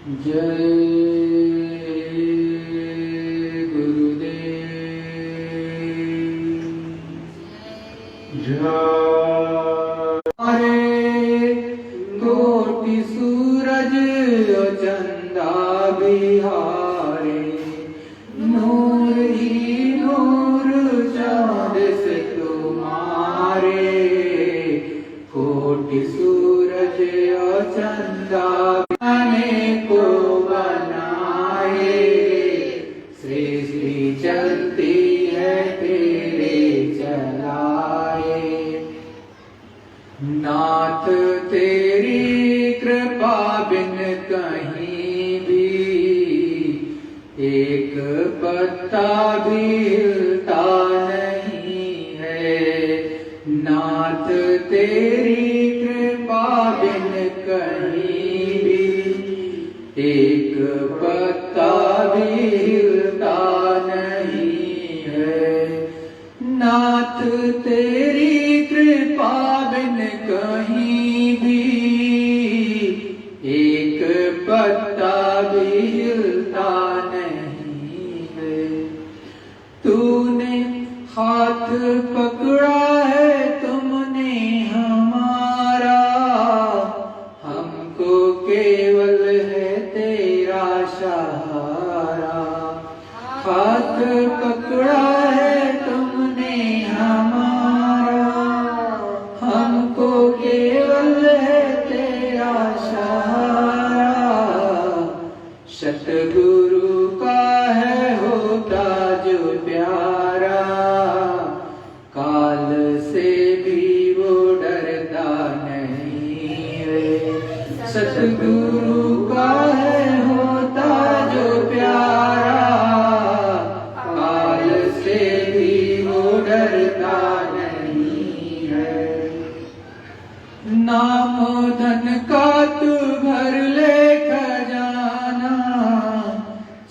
जय गुरुदेव। हरे कोटि सूरज चंदा बिहारे, नूर ही नूर चाँद से तुम्हारे। कोटि सूरज चंदा को बनाए, सृष्टि चलती है तेरे चलाए। नाथ तेरी कृपा बिन कहीं भी एक पत्ता भी हिलता नहीं है। नाथ तेरी कृपा बिन कहीं भी एक पत्ता भी हिलता नहीं है। नाथ तेरी कृपा बिन कहीं भी एक पत्ता भी हिलता नहीं है। तूने हाथ पकड़ा है तुमने हमारा, हमको केवल है तेरा सहारा। हाथ पकड़ा है तुमने हमारा, हमको केवल है तेरा सहारा। सतगुरु का है होता जो प्यारा, काल से भी वो डरता नहीं है। सतगुरु का है होता जो प्यारा, काल से भी वो डरता नहीं है। नाम धन का तू भर ले खजाना,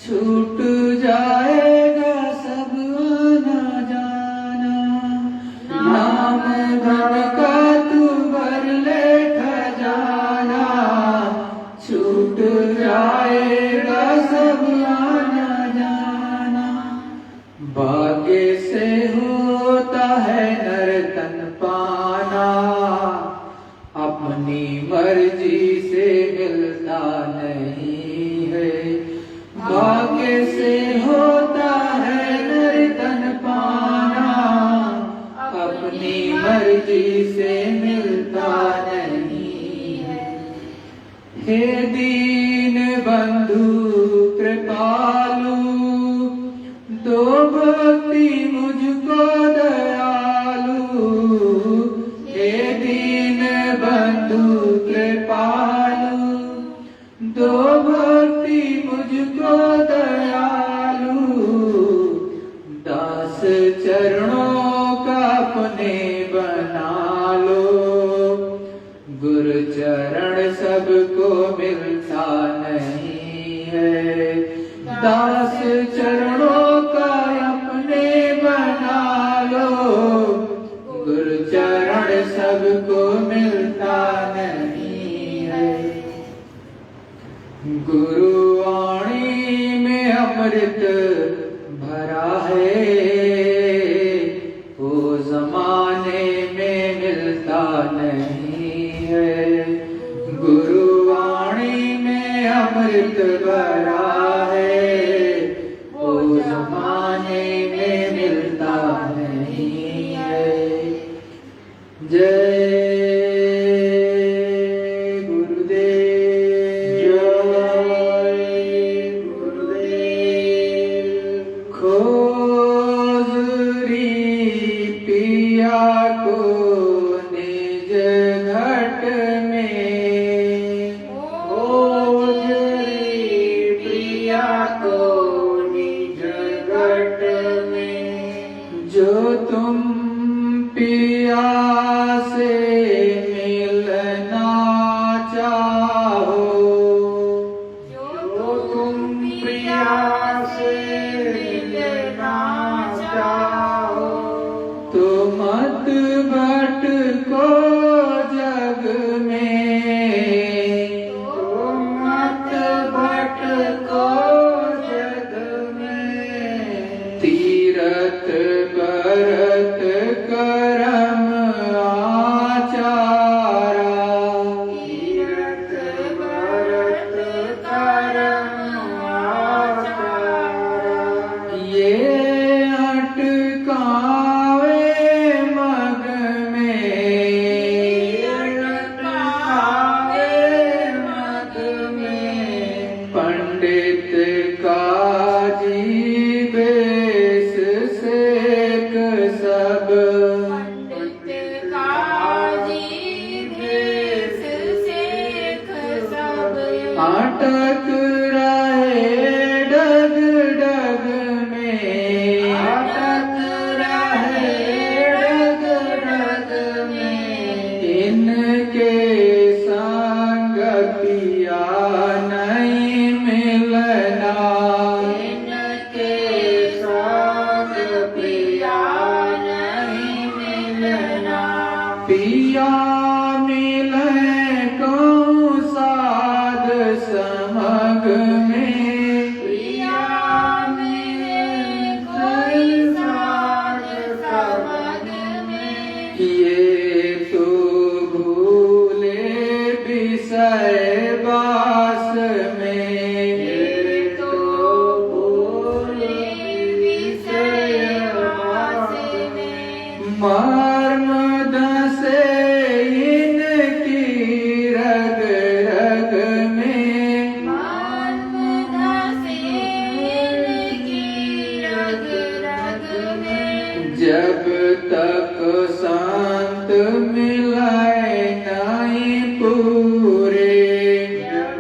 छूट जाएगा सब आना जाना। नाम धन का तू भर ले खजाना, छूट जाएगा सब आना जाना। भाग्य से होता है नर तन पाना, अपनी मर्जी से मिलता नहीं है। भाग्य से होता है नर तन पाना, अपनी मर्जी से मिलता नहीं है। हे दीन बंधु कृपालु, दो भक्ति मुझको दयालु। हे दीन बंधु कृपालु, दो भक्ति मुझको दयालु। दास चरणों का अपने बना लो, गुरु चरण सबको मिलता नहीं है। दास चरणों का अपने बना लो, गुरु चरण सबको मिलता नहीं है। गुरुवाणी में अमृत भरा है, वो जमाने में मिलता नहीं है। गुरुवाणी में अमृत भरा है, वो जमाने में मिलता नहीं है। जय जो तुम पिया से मिलना चाहो, जो तुम पिया से मिलना चाहो, तो मत भटको जग में, तो मत भटको मर्म धसे इनकी रग रग में, मर्म धसे इनकी रग रग में। जब तक संत मिलाए नहीं पूरे, जब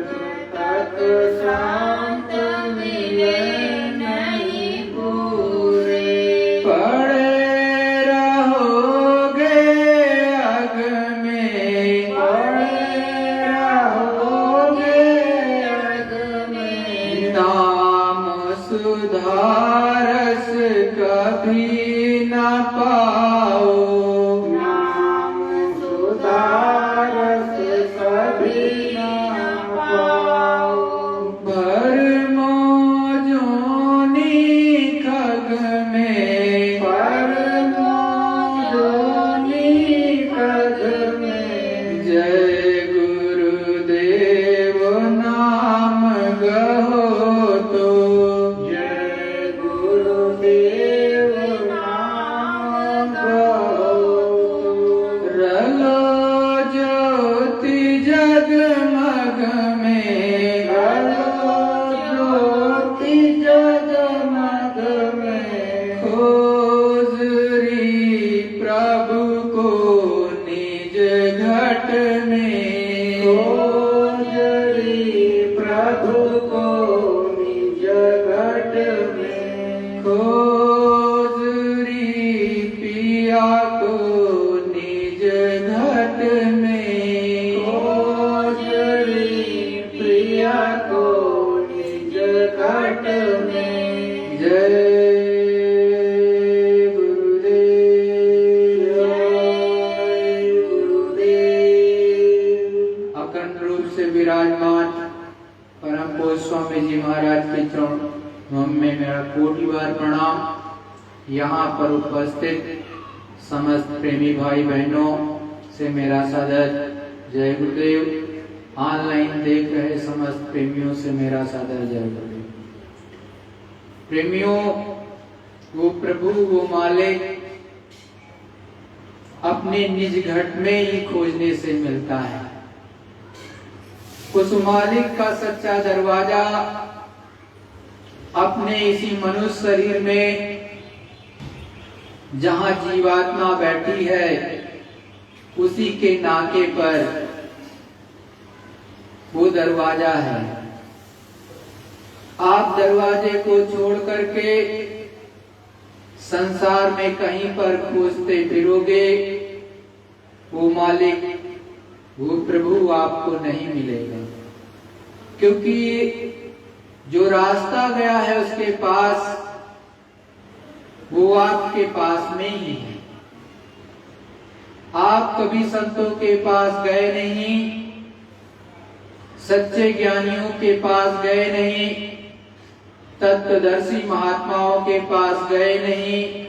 तक शांत मिले नहीं पूरे। पड़े रहोगे अग में, पड़े रहोगे अग में। नाम सुधारस कभी न पाओ, नाम सुधारस कभी न पाओ। भरमो जोनी खग में, परमो जोनी खग में। जय गुरुदेव नाम गहो तो, जय गुरुदेव नाम गहो। रलो ज्योति जगमग में, रलो ज्योति जगमग में। खोजरी प्रभु को निज घट में, खोजरी प्रभु को निज घट में। खोजरी पिया को निज घट में, खोजरी प्रिया को निज घट में। जय गुरुदेव। जय गुरुदेव। अखंड रूप से विराजमान परम पूज्य स्वामी जी महाराज के चरणों में मेरा कोटि बार प्रणाम। यहाँ पर उपस्थित समस्त प्रेमी भाई बहनों से मेरा सादर जय गुरुदेव। ऑनलाइन देख रहे समस्त प्रेमियों से मेरा सादर जय गुरुदेव। प्रेमियों, वो प्रभु वो मालिक अपने निज घट में ही खोजने से मिलता है। उस मालिक का सच्चा दरवाजा अपने इसी मनुष्य शरीर में जहां जीवात्मा बैठी है उसी के नाके पर वो दरवाजा है। आप दरवाजे को छोड़ करके संसार में कहीं पर खोजते फिरोगे, वो मालिक वो प्रभु आपको नहीं मिलेगा, क्योंकि जो रास्ता गया है उसके पास वो आपके पास में ही है। आप कभी संतों के पास गए नहीं, सच्चे ज्ञानियों के पास गए नहीं, तत्वदर्शी महात्माओं के पास गए नहीं,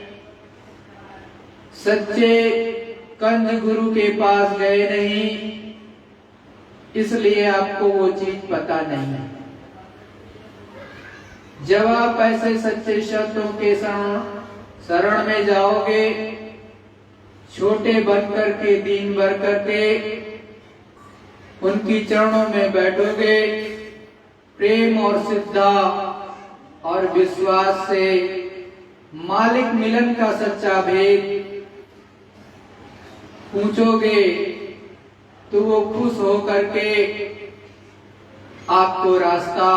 सच्चे कंद गुरु के पास गए नहीं, इसलिए आपको वो चीज पता नहीं है। जब आप ऐसे सच्चे शब्दों के शरण में जाओगे, छोटे बनकर के दीन भर करके उनकी चरणों में बैठोगे, प्रेम और श्रद्धा और विश्वास से मालिक मिलन का सच्चा भेद पूछोगे, तो वो खुश होकर के आपको रास्ता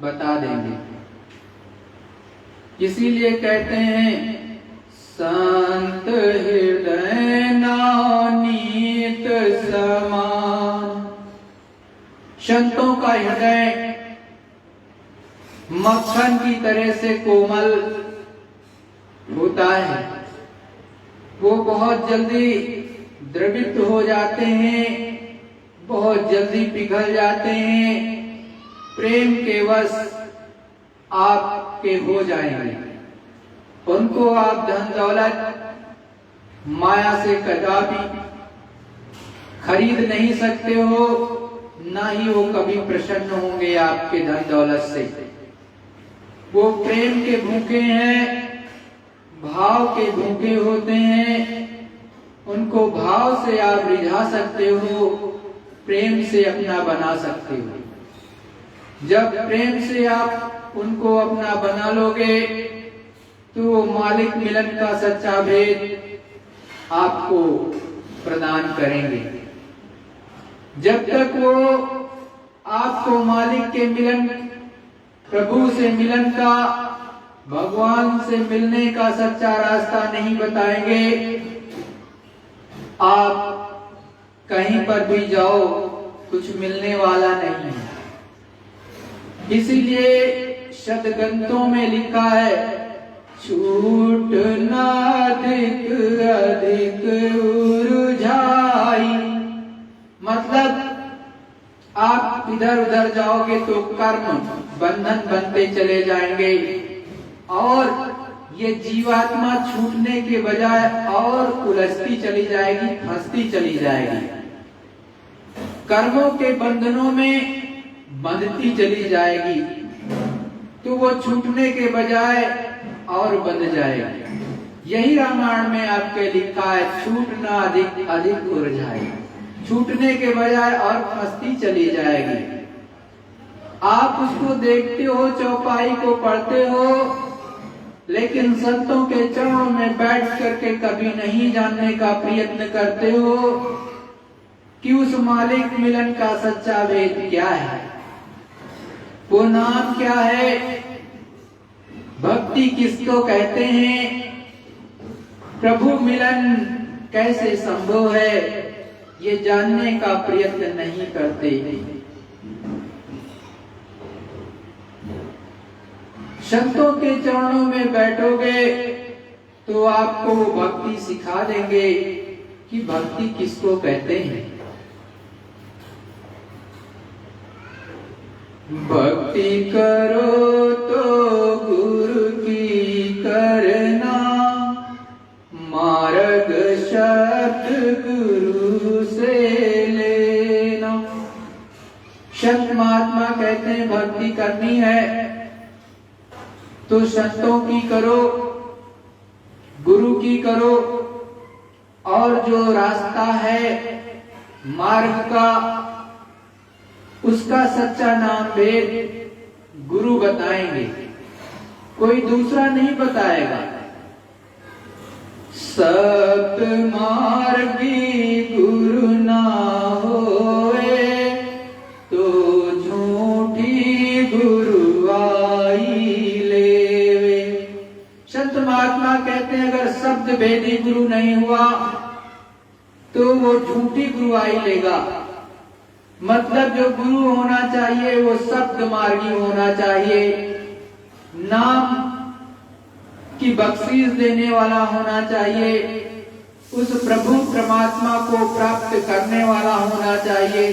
बता देंगे। इसीलिए कहते हैं संत हृदय नवनीत समान। संतों का हृदय मक्खन की तरह से कोमल होता है। वो बहुत जल्दी द्रवित हो जाते हैं, बहुत जल्दी पिघल जाते हैं, प्रेम के वश आपके हो जाएंगे। उनको आप धन दौलत माया से कदापि खरीद नहीं सकते हो, ना ही वो कभी प्रसन्न होंगे आपके धन दौलत से। वो प्रेम के भूखे हैं, भाव के भूखे होते हैं, उनको भाव से आप रिझा सकते हो, प्रेम से अपना बना सकते हो। जब प्रेम से आप उनको अपना बना लोगे तो वो मालिक मिलन का सच्चा भेद आपको प्रदान करेंगे। जब तक वो आपको मालिक के मिलन, प्रभु से मिलन का, भगवान से मिलने का सच्चा रास्ता नहीं बताएंगे, आप कहीं पर भी जाओ कुछ मिलने वाला नहीं है। इसीलिए शतग्रंथों में लिखा है, छूट ना अधिक अधिक उलझाई। मतलब आप इधर उधर जाओगे तो कर्म बंधन बनते चले जाएंगे और ये जीवात्मा छूटने के बजाय और उलझती चली जाएगी, फंसती चली जाएगी, कर्मों के बंधनों में बंधती चली जाएगी, तो वो छूटने के बजाय और बंध जाएगी। यही रामायण में आपके लिखा है, छूटना अधिक अधिक उलझाए, छूटने के बजाय और फंसती चली जाएगी। आप उसको देखते हो, चौपाई को पढ़ते हो, लेकिन संतों के चरणों में बैठ करके कभी नहीं जानने का प्रयत्न करते हो कि उस मालिक मिलन का सच्चा वेद क्या है, वो नाम क्या है, भक्ति किसको कहते हैं, प्रभु मिलन कैसे संभव है, ये जानने का प्रयत्न नहीं करते। संतों के चरणों में बैठोगे तो आपको वो भक्ति सिखा देंगे कि भक्ति किसको कहते हैं। भक्ति करो तो गुरु की करना, मार्ग शब्द गुरु से लेना। संत महात्मा कहते हैं भक्ति करनी है तो संतों की करो, गुरु की करो, और जो रास्ता है मार्ग का, उसका सच्चा नाम वेद गुरु बताएंगे, कोई दूसरा नहीं बताएगा। सप्त मार्गी गुरु ना होए तो झूठी गुरु आई लेवे। संत महात्मा कहते हैं अगर शब्द भेदी गुरु नहीं हुआ तो वो झूठी गुरु आई लेगा। मतलब जो गुरु होना चाहिए वो शब्द मार्गी होना चाहिए, नाम की बख्शीश देने वाला होना चाहिए, उस प्रभु परमात्मा को प्राप्त करने वाला होना चाहिए।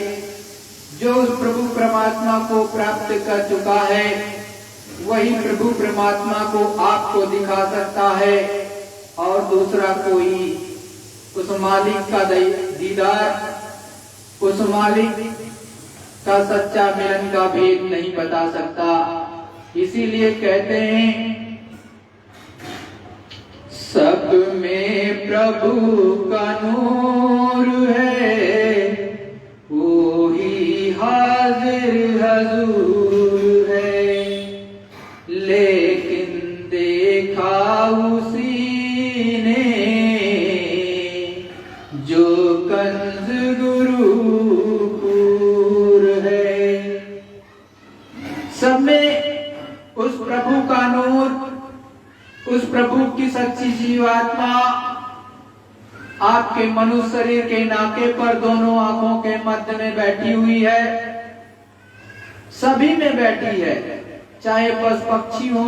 जो उस प्रभु परमात्मा को प्राप्त कर चुका है वही प्रभु परमात्मा को आपको दिखा सकता है, और दूसरा कोई उस मालिक का दीदार, उस मालिक का सच्चा मिलन का भेद नहीं बता सकता। इसीलिए कहते हैं सब में प्रभु का नूर है, वो ही हाजिर हजूर है, लेकिन देखा उसी ने जो कंज गुरुपुर है। सब में उस प्रभु का नूर, उस प्रभु की सच्ची जीवात्मा आपके मनुष्य शरीर के नाके पर दोनों आंखों के मध्य में बैठी हुई है, सभी में बैठी है, चाहे पशु पक्षी हो,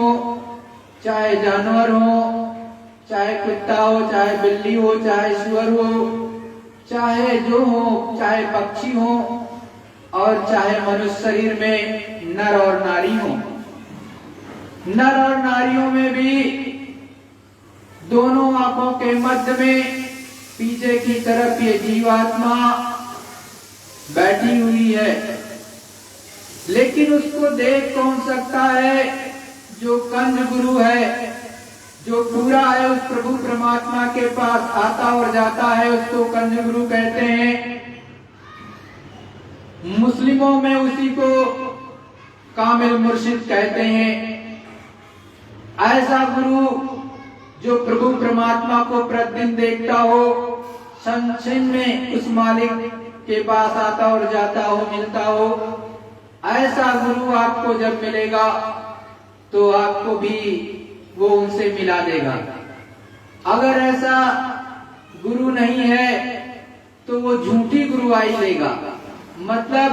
चाहे जानवर हो, चाहे कुत्ता हो, चाहे बिल्ली हो, चाहे सुअर हो, चाहे जो हो, चाहे पक्षी हो, और चाहे मनुष्य शरीर में नर और नारी हो। नर और नारियों में भी दोनों आंखों के मध्य में पीछे की तरफ ये जीवात्मा बैठी हुई है, लेकिन उसको देख कौन सकता है? जो कंज गुरु है, जो पूरा है उस प्रभु परमात्मा के पास आता और जाता है, उसको कंज गुरु कहते हैं। मुस्लिमों में उसी को कामिल मुर्शिद कहते हैं। ऐसा गुरु जो प्रभु परमात्मा को प्रतिदिन देखता हो, क्षण में उस मालिक के पास आता और जाता हो, मिलता हो, ऐसा गुरु आपको जब मिलेगा तो आपको भी वो उनसे मिला देगा। अगर ऐसा गुरु नहीं है तो वो झूठी गुरुआई लेगा। मतलब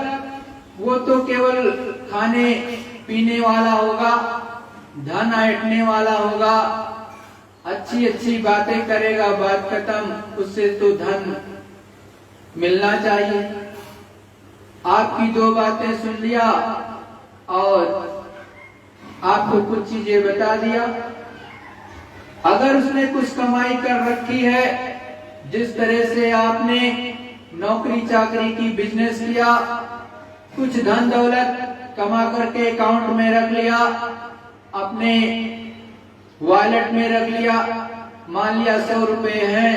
वो तो केवल खाने पीने वाला होगा, धन ऐंठने वाला होगा, अच्छी अच्छी बातें करेगा, बात खत्म, उससे तो धन मिलना चाहिए। आपकी दो बातें सुन लिया और आपको कुछ चीजें बता दिया। अगर उसने कुछ कमाई कर रखी है, जिस तरह से आपने नौकरी चाकरी की, बिजनेस किया, कुछ धन दौलत कमा करके अकाउंट में रख लिया, अपने वॉलेट में रख लिया, मान लिया 100 रुपए हैं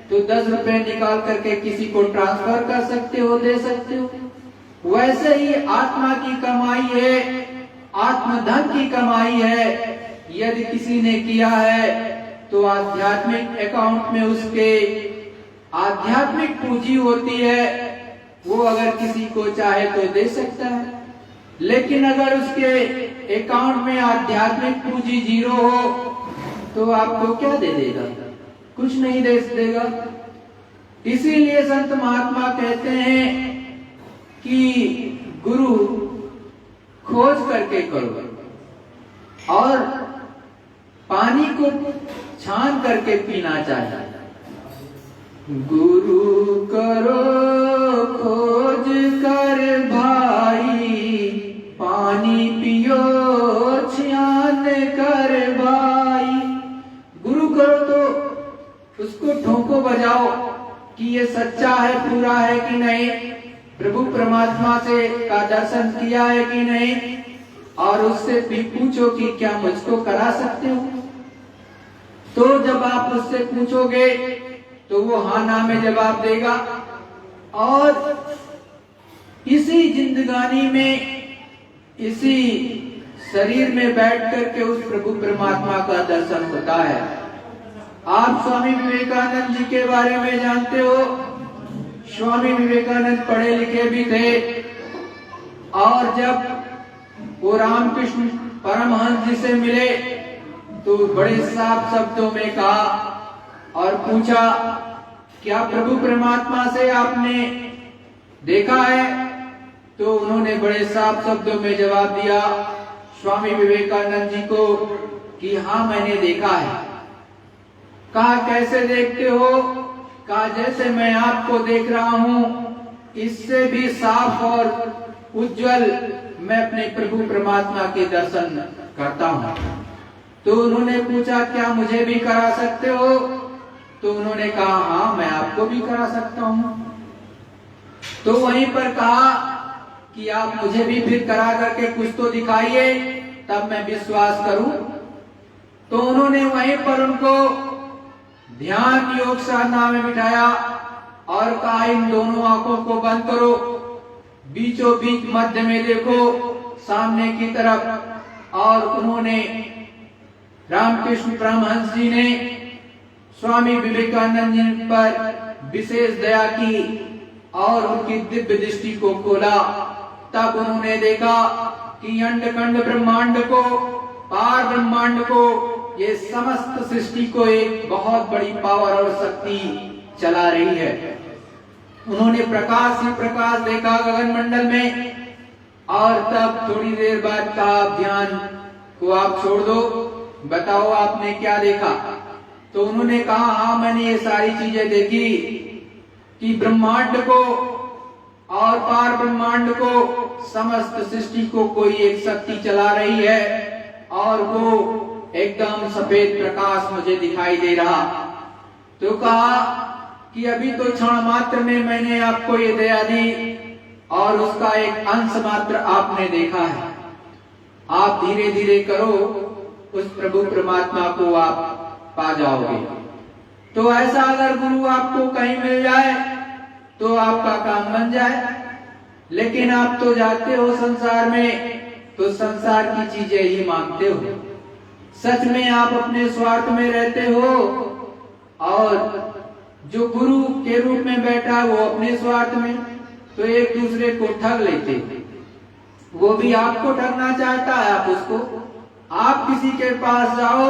तो 10 रुपए निकाल करके किसी को ट्रांसफर कर सकते हो, दे सकते हो। वैसे ही आत्मा की कमाई है, आत्मधन की कमाई है, यदि किसी ने किया है तो आध्यात्मिक अकाउंट में उसके आध्यात्मिक पूंजी होती है, वो अगर किसी को चाहे तो दे सकता है। लेकिन अगर उसके अकाउंट में आध्यात्मिक पूंजी 0 हो तो आपको क्या दे देगा? कुछ नहीं दे देगा। इसीलिए संत महात्मा कहते हैं कि गुरु खोज करके करो और पानी को छान करके पीना चाहिए। गुरु करो खोज कर भाई, पानी पियो छान कर भाई। गुरु करो तो उसको ठोको बजाओ कि ये सच्चा है, पूरा है कि नहीं, प्रभु परमात्मा से का दर्शन किया है कि नहीं, और उससे भी पूछो कि क्या मुझको करा सकते हो। तो जब आप उससे पूछोगे तो वो हाँ ना में जवाब देगा, और इसी जिंदगानी में, इसी शरीर में बैठ करके उस प्रभु परमात्मा का दर्शन होता है। आप स्वामी विवेकानंद जी के बारे में जानते हो। स्वामी विवेकानंद पढ़े लिखे भी थे, और जब वो रामकृष्ण परमहंस जी से मिले तो बड़े साफ शब्दों में कहा और पूछा, क्या प्रभु परमात्मा से आपने देखा है? तो उन्होंने बड़े साफ शब्दों में जवाब दिया स्वामी विवेकानंद जी को कि हाँ मैंने देखा है। कहा कैसे देखते हो? कहा जैसे मैं आपको देख रहा हूं, इससे भी साफ और उज्जवल मैं अपने प्रभु परमात्मा के दर्शन करता हूं। तो उन्होंने पूछा क्या मुझे भी करा सकते हो? तो उन्होंने कहा हाँ मैं आपको भी करा सकता हूं। तो वहीं पर कहा कि आप मुझे भी फिर करा करके कुछ तो दिखाइए, तब मैं विश्वास करूं। तो उन्होंने वहीं पर उनको ध्यान योग साधना में बिठाया और कहा इन दोनों आंखों को बंद करो, बीचों बीच मध्य में देखो सामने की तरफ। और उन्होंने रामकृष्ण परमहंस जी ने स्वामी विवेकानंद जी पर विशेष दया की और उनकी दिव्य दृष्टि को खोला। तब उन्होंने देखा कि अंडखंड ब्रह्मांड को, पार ब्रह्मांड को, ये समस्त सृष्टि को एक बहुत बड़ी पावर और शक्ति चला रही है। उन्होंने प्रकाश ही प्रकाश देखा गगन मंडल में, और तब थोड़ी देर बाद कहा ध्यान को आप छोड़ दो, बताओ आपने क्या देखा? तो उन्होंने कहा हाँ मैंने ये सारी चीजें देखी कि ब्रह्मांड को और पार ब्रह्मांड को, समस्त सृष्टि को कोई एक शक्ति चला रही है, और वो एकदम सफेद प्रकाश मुझे दिखाई दे रहा। तो कहा कि अभी तो क्षण मात्र में मैंने आपको ये दया दी और उसका एक अंश मात्र आपने देखा है। आप धीरे धीरे करो उस प्रभु परमात्मा को आप पा जाओगे। तो ऐसा अगर गुरु आपको कहीं मिल जाए तो आपका काम बन जाए। लेकिन आप तो जाते हो संसार में तो संसार की चीजें ही मांगते हो। सच में आप अपने स्वार्थ में रहते हो और जो गुरु के रूप में बैठा है वो अपने स्वार्थ में, तो एक दूसरे को ठग लेते। वो भी आपको ठगना चाहता है, आप उसको। आप किसी के पास जाओ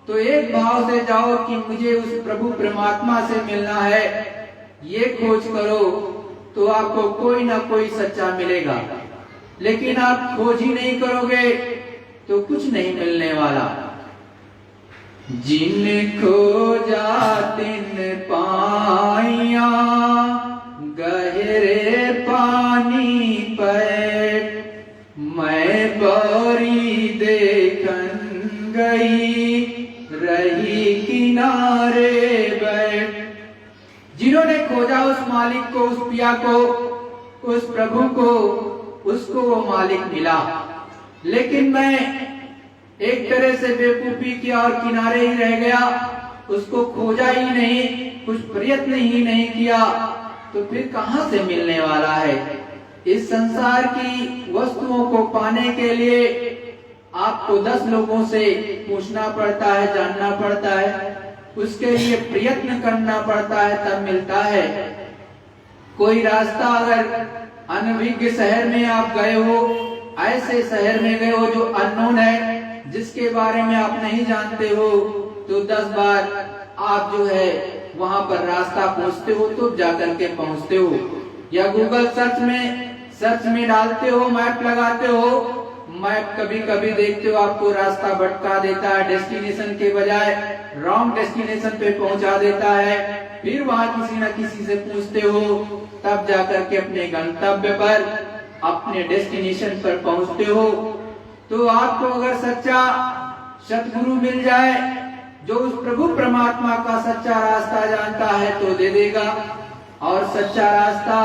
तो एक भाव से जाओ कि मुझे उस प्रभु परमात्मा से मिलना है, ये खोज करो तो आपको कोई ना कोई सच्चा मिलेगा। लेकिन आप खोज ही नहीं करोगे तो कुछ नहीं मिलने वाला। जिन खोजा तिन पाइया गहरे पानी पैठ, मैं बारी देखन गई रही किनारे बैठ। जिन्होंने खोजा उस मालिक को, उस पिया को, उस प्रभु को, उसको वो मालिक मिला। लेकिन मैं एक तरह से बेवकूफी किया और किनारे ही रह गया, उसको खोजा ही नहीं, कुछ प्रयत्न ही नहीं किया, तो फिर कहां से मिलने वाला है। इस संसार की वस्तुओं को पाने के लिए आपको 10 लोगों से पूछना पड़ता है, जानना पड़ता है, उसके लिए प्रयत्न करना पड़ता है, तब मिलता है। कोई रास्ता अगर अनभिज्ञ शहर में आप गए हो, ऐसे शहर में गए हो जो अननोन है, जिसके बारे में आप नहीं जानते हो, तो 10 बार आप जो है वहां पर रास्ता पूछते हो तो जाकर के पहुंचते हो। या गूगल सर्च में डालते हो, मैप लगाते हो, मैप कभी कभी देखते हो आपको रास्ता भटका देता है, डेस्टिनेशन के बजाय रॉन्ग डेस्टिनेशन पे पहुंचा देता है। फिर वहां किसी न किसी से पूछते हो, तब जाकर के अपने गंतव्य पर, अपने डेस्टिनेशन पर पहुंचते हो। तो आपको अगर सच्चा सतगुरु मिल जाए जो उस प्रभु परमात्मा का सच्चा रास्ता जानता है तो दे देगा, और सच्चा रास्ता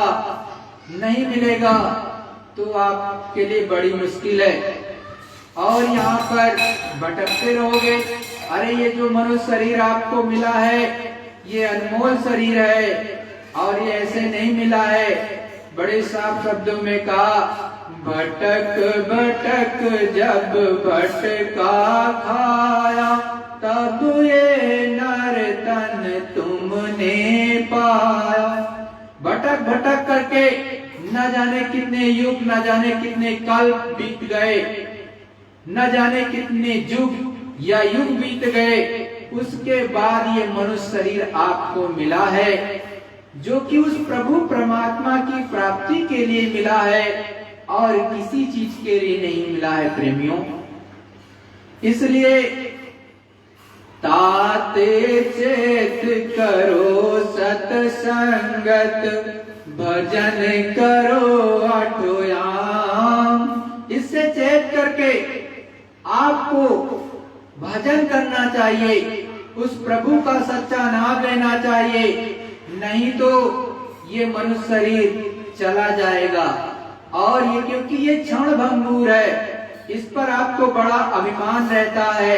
नहीं मिलेगा तो आपके लिए बड़ी मुश्किल है और यहाँ पर भटकते रहोगे। अरे ये जो मनुष्य शरीर आपको मिला है ये अनमोल शरीर है और ये ऐसे नहीं मिला है। बड़े साफ शब्दों में कहा, भटक भटक जब भटका खाया, तब ये नर तन तुमने पाया। भटक भटक करके न जाने कितने युग, न जाने कितने काल बीत गए, न जाने कितने युग या युग बीत गए, उसके बाद ये मनुष्य शरीर आपको मिला है, जो कि उस प्रभु परमात्मा की प्राप्ति के लिए मिला है और किसी चीज के लिए नहीं मिला है प्रेमियों। इसलिए ताते चेत करो सतसंगत, भजन करो आठोयाम। इससे चेत करके आपको भजन करना चाहिए, उस प्रभु का सच्चा नाम लेना चाहिए, नहीं तो ये मनुष्य शरीर चला जाएगा। और ये क्योंकि ये क्षण भंगुर है, इस पर आपको बड़ा अभिमान रहता है,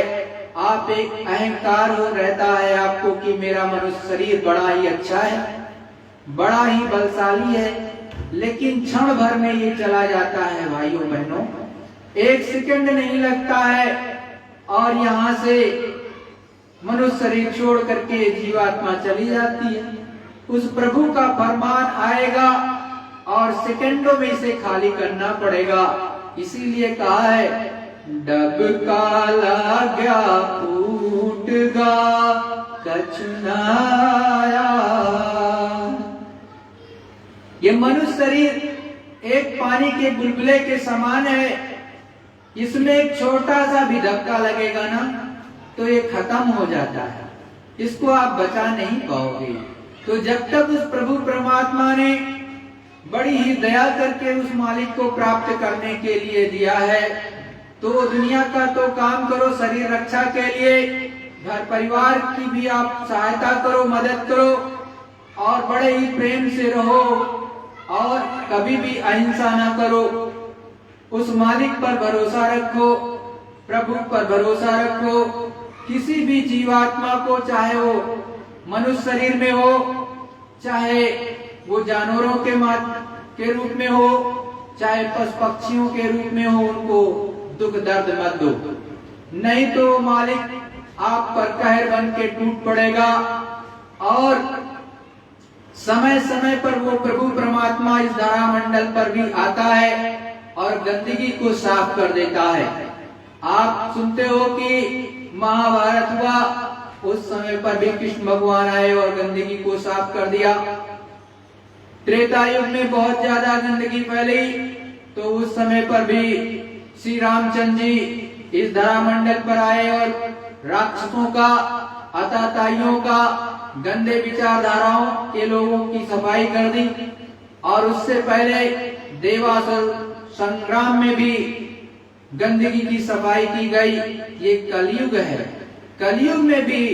आप एक अहंकार हो रहता है आपको कि मेरा मनुष्य शरीर बड़ा ही अच्छा है, बड़ा ही बलशाली है, लेकिन क्षण भर में ये चला जाता है भाइयों बहनों, 1 सेकंड नहीं लगता है और यहाँ से मनुष्य शरीर छोड़ करके जीवात्मा चली जाती है। उस प्रभु का फरमान आएगा और सेकंडों में इसे खाली करना पड़ेगा। इसीलिए कहा है, डब गया फूट गा कछुनाया। ये मनुष्य शरीर एक पानी के बुलबुले के समान है, इसमें एक छोटा सा भी धक्का लगेगा ना तो ये खत्म हो जाता है, इसको आप बचा नहीं पाओगे। तो जब तक उस प्रभु परमात्मा ने बड़ी ही दया करके उस मालिक को प्राप्त करने के लिए दिया है, तो दुनिया का तो काम करो शरीर रक्षा के लिए, घर परिवार की भी आप सहायता करो, मदद करो और बड़े ही प्रेम से रहो और कभी भी अहिंसा ना करो। उस मालिक पर भरोसा रखो, प्रभु पर भरोसा रखो। किसी भी जीवात्मा को, चाहे वो मनुष्य शरीर में हो, चाहे वो जानवरों के रूप में हो, चाहे पशु पक्षियों के रूप में हो, उनको दुख दर्द मत दो, नहीं तो मालिक आप पर कहर बन के टूट पड़ेगा। और समय समय पर वो प्रभु परमात्मा इस धरा मंडल पर भी आता है और गंदगी को साफ कर देता है। आप सुनते हो कि महाभारत हुआ, उस समय पर भी कृष्ण भगवान आए और गंदगी को साफ कर दिया। त्रेता युग में बहुत ज्यादा गंदगी फैली, तो उस समय पर भी श्री रामचंद्र जी इस धरा मंडल पर आए और राक्षसों का, अताताइयों का, गंदे विचारधाराओं के लोगों की सफाई कर दी। और उससे पहले देवासुर संग्राम में भी गंदगी की सफाई की गई। ये कलयुग है, कलयुग में भी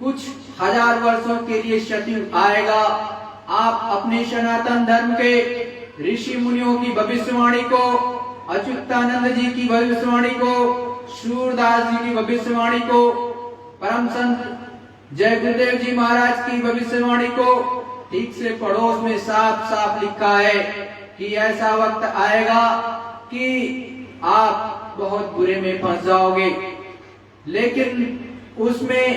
कुछ हजार वर्षों के लिए सतयुग आएगा। आप अपने सनातन धर्म के ऋषि मुनियों की भविष्यवाणी को, अच्युतानंद जी की भविष्यवाणी को, सूरदास जी की भविष्यवाणी को, परम संत जय गुरुदेव जी महाराज की भविष्यवाणी को ठीक से पढ़ो। उसमें साफ साफ लिखा है कि ऐसा वक्त आएगा कि आप बहुत बुरे में फंस जाओगे। लेकिन उसमें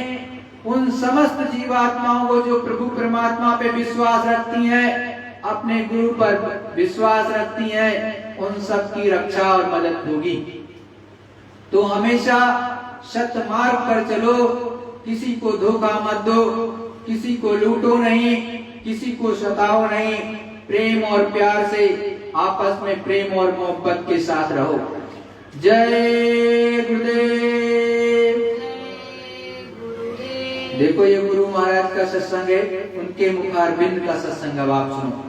उन समस्त जीवात्माओं को जो प्रभु परमात्मा पे विश्वास रखती हैं, अपने गुरु पर विश्वास रखती हैं, उन सब की रक्षा और मदद होगी। तो हमेशा सत्य मार्ग पर चलो, किसी को धोखा मत दो, किसी को लूटो नहीं, किसी को सताओ नहीं। प्रेम और प्यार से आपस में प्रेम और मोहब्बत के साथ रहो। जय गुरुदेव। देखो ये गुरु महाराज का सत्संग है, उनके मुखारबिंद का सत्संग अब आप सुनो।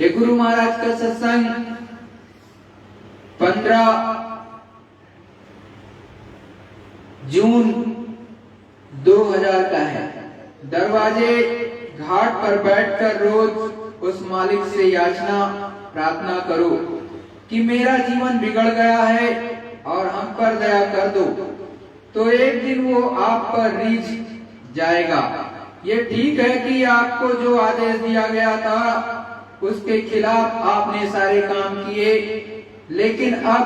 ये गुरु महाराज का सत्संग 15 जून 2000 का है। दरवाजे घाट पर बैठकर रोज उस मालिक से याचना प्रार्थना करो कि मेरा जीवन बिगड़ गया है और हम पर दया कर दो, तो एक दिन वो आप पर रीझ जाएगा। ये ठीक है कि आपको जो आदेश दिया गया था उसके खिलाफ आपने सारे काम किए, लेकिन अब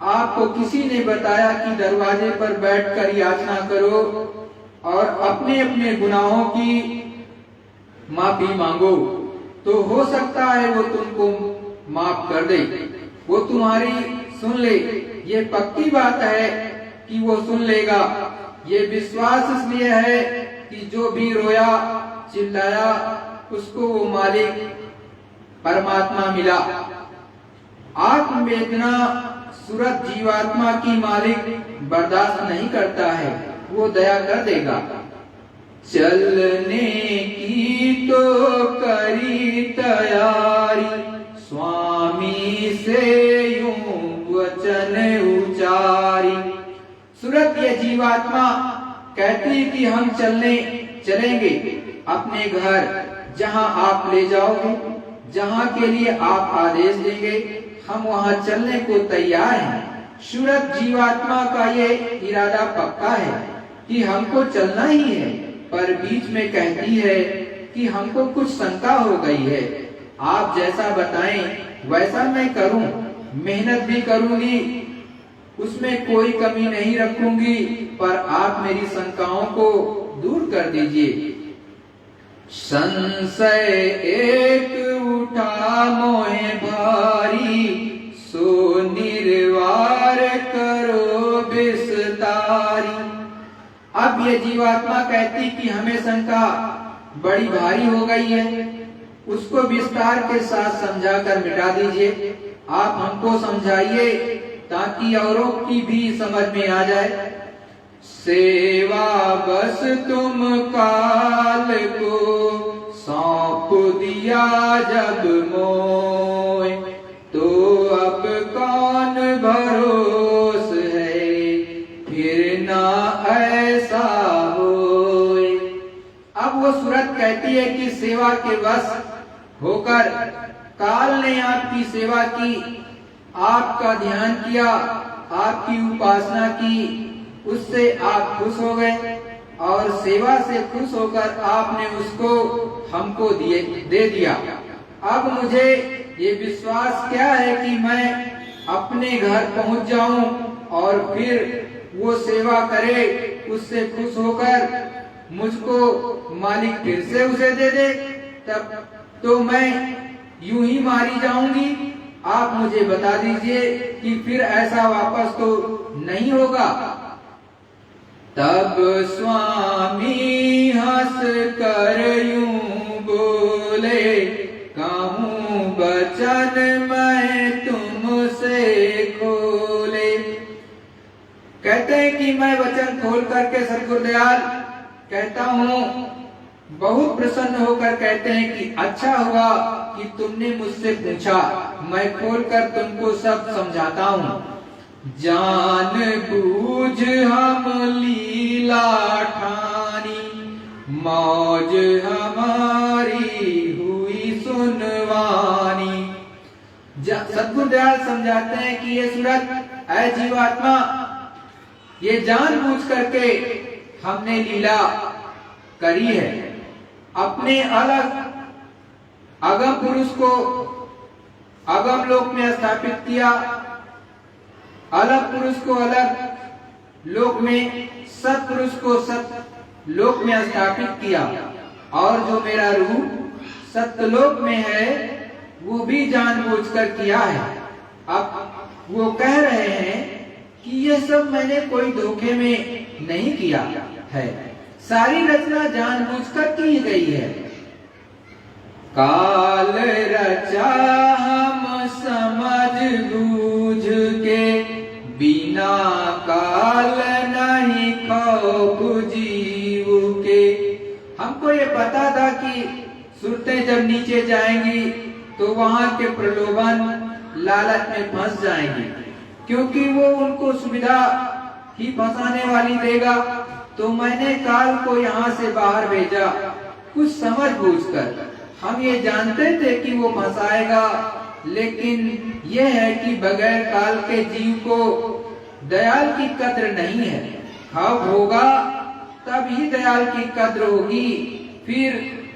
आपको किसी ने बताया कि दरवाजे पर बैठकर याचना करो और अपने अपने गुनाहों की माफी मांगो, तो हो सकता है वो तुमको माफ कर दे, वो तुम्हारी सुन ले। ये पक्की बात है कि वो सुन लेगा। ये विश्वास इसलिए है कि जो भी रोया चिल्लाया उसको वो मालिक परमात्मा मिला। आत्मवेदना सूरत जीवात्मा की मालिक बर्दाश्त नहीं करता है, वो दया कर देगा। चलने की तो करी तैयारी, स्वामी से यूं वचन उचारी। सूरत ये जीवात्मा कहती कि हम चलेंगे अपने घर, जहां आप ले जाओगे, जहां के लिए आप आदेश देंगे, हम वहां चलने को तैयार हैं। सूरत जीवात्मा का ये इरादा पक्का है कि हमको चलना ही है, पर बीच में कहती है कि हमको कुछ शंका हो गई है। आप जैसा बताएं वैसा मैं करूं, मेहनत भी करूंगी, उसमें कोई कमी नहीं रखूंगी, पर आप मेरी शंकाओं को दूर कर दीजिए। संशय एक उठा मोहे भारी, सो निर्वार करो विस्तारी। अब ये जीवात्मा कहती कि हमें शंका बड़ी भारी हो गई है, उसको विस्तार के साथ समझाकर मिटा दीजिए। आप हमको समझाइए ताकि औरों की भी समझ में आ जाए। सेवा बस तुम काल को सौंप दिया जब मोय, तो अब कौन भरोस है फिर ना ऐसा होए। अब वो सूरत कहती है कि सेवा के वश होकर काल ने आपकी सेवा की, आपका ध्यान किया, आपकी उपासना की, उससे आप खुश हो गए और सेवा से खुश होकर आपने उसको हमको दे दिया। अब मुझे ये विश्वास क्या है कि मैं अपने घर पहुंच जाऊं और फिर वो सेवा करे, उससे खुश होकर मुझको मालिक फिर से उसे दे दे, तब तो मैं यूं ही मारी जाऊंगी। आप मुझे बता दीजिए कि फिर ऐसा वापस तो नहीं होगा। तब स्वामी हंस कर यूं बोले, कहूँ बचन मैं तुमसे खोले। कहते हैं कि मैं वचन खोल करके सतगुरुदयाल कहता हूँ, बहुत प्रसन्न होकर कहते हैं कि अच्छा हुआ कि तुमने मुझसे पूछा, मैं खोलकर तुमको सब समझाता हूँ। जान बूझ हम लीला ठानी, मौज हमारी हुई सुनवानी। सतगुरुदयाल समझाते हैं कि ये सूरत ऐ जीवात्मा, ये जान बूझ करके हमने लीला करी है। अपने अलग अगम पुरुष को अगम लोक में स्थापित किया, अलग पुरुष को अलग लोक में, सत्पुरुष को सत लोक में स्थापित किया, और जो मेरा रूप सत्यलोक में है वो भी जानबूझकर किया है। अब वो कह रहे हैं कि ये सब मैंने कोई धोखे में नहीं किया है, सारी रचना जानबूझकर की गई है। काल रचा हम समझ बूझ के, बिना काल नहीं खौफ जीव के। हमको ये पता था कि सुरतें जब नीचे जाएंगी तो वहां के प्रलोभन लालच में फंस जाएंगी, क्योंकि वो उनको सुविधा ही फंसाने वाली देगा। तो मैंने काल को यहाँ से बाहर भेजा कुछ समझ बूझकर। हम ये जानते थे कि वो फंसाएगा, लेकिन ये है कि बगैर काल के जीव को दयाल की कद्र नहीं है। खौफ होगा तब ही दयाल की कद्र होगी, फिर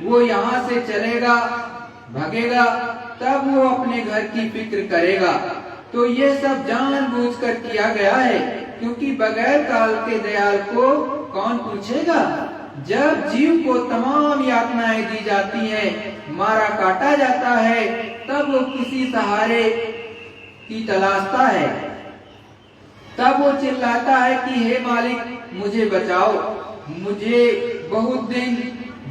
वो यहाँ से चलेगा, भगेगा, तब वो अपने घर की फिक्र करेगा। तो ये सब जानबूझकर किया गया है, क्योंकि बगैर काल के दयाल को कौन पूछेगा। जब जीव को तमाम यातनाएं दी जाती हैं, मारा काटा जाता है, तब वो किसी सहारे की तलाशता है, तब वो चिल्लाता है कि हे मालिक मुझे बचाओ, मुझे बहुत दिन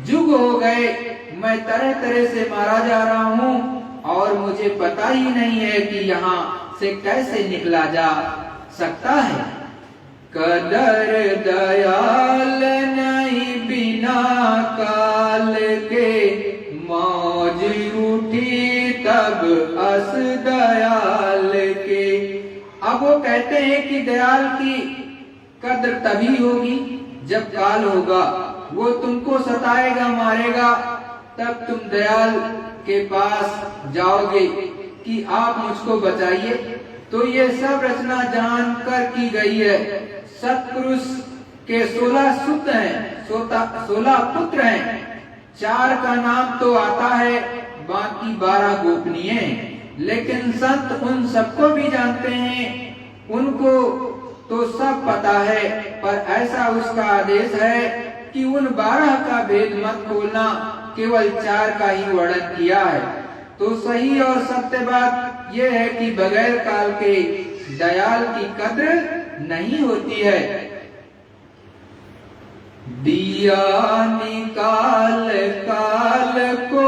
जुग हो गए, मैं तरह तरह से मारा जा रहा हूँ और मुझे पता ही नहीं है कि यहाँ से कैसे निकला जा सकता है। कदर दयाल नहीं बिना काल के, मौज उठी तब अस दयाल के। अब वो कहते हैं कि दयाल की कद्र तभी होगी जब काल होगा, वो तुमको सताएगा, मारेगा, तब तुम दयाल के पास जाओगे कि आप मुझको बचाइए। तो ये सब रचना जानकर की गई है। सत्पुरुष के 16 सुत हैं, 16 पुत्र हैं, 4 का नाम तो आता है, बाकी 12 गोपनीय हैं। लेकिन संत उन सबको भी जानते हैं, उनको तो सब पता है, पर ऐसा उसका आदेश है कि उन 12 का भेद मत खोलना, केवल 4 का ही वर्णन किया है। तो सही और सत्य बात यह है कि बगैर काल के दयाल की कद्र नहीं होती है। दिया निकाल काल को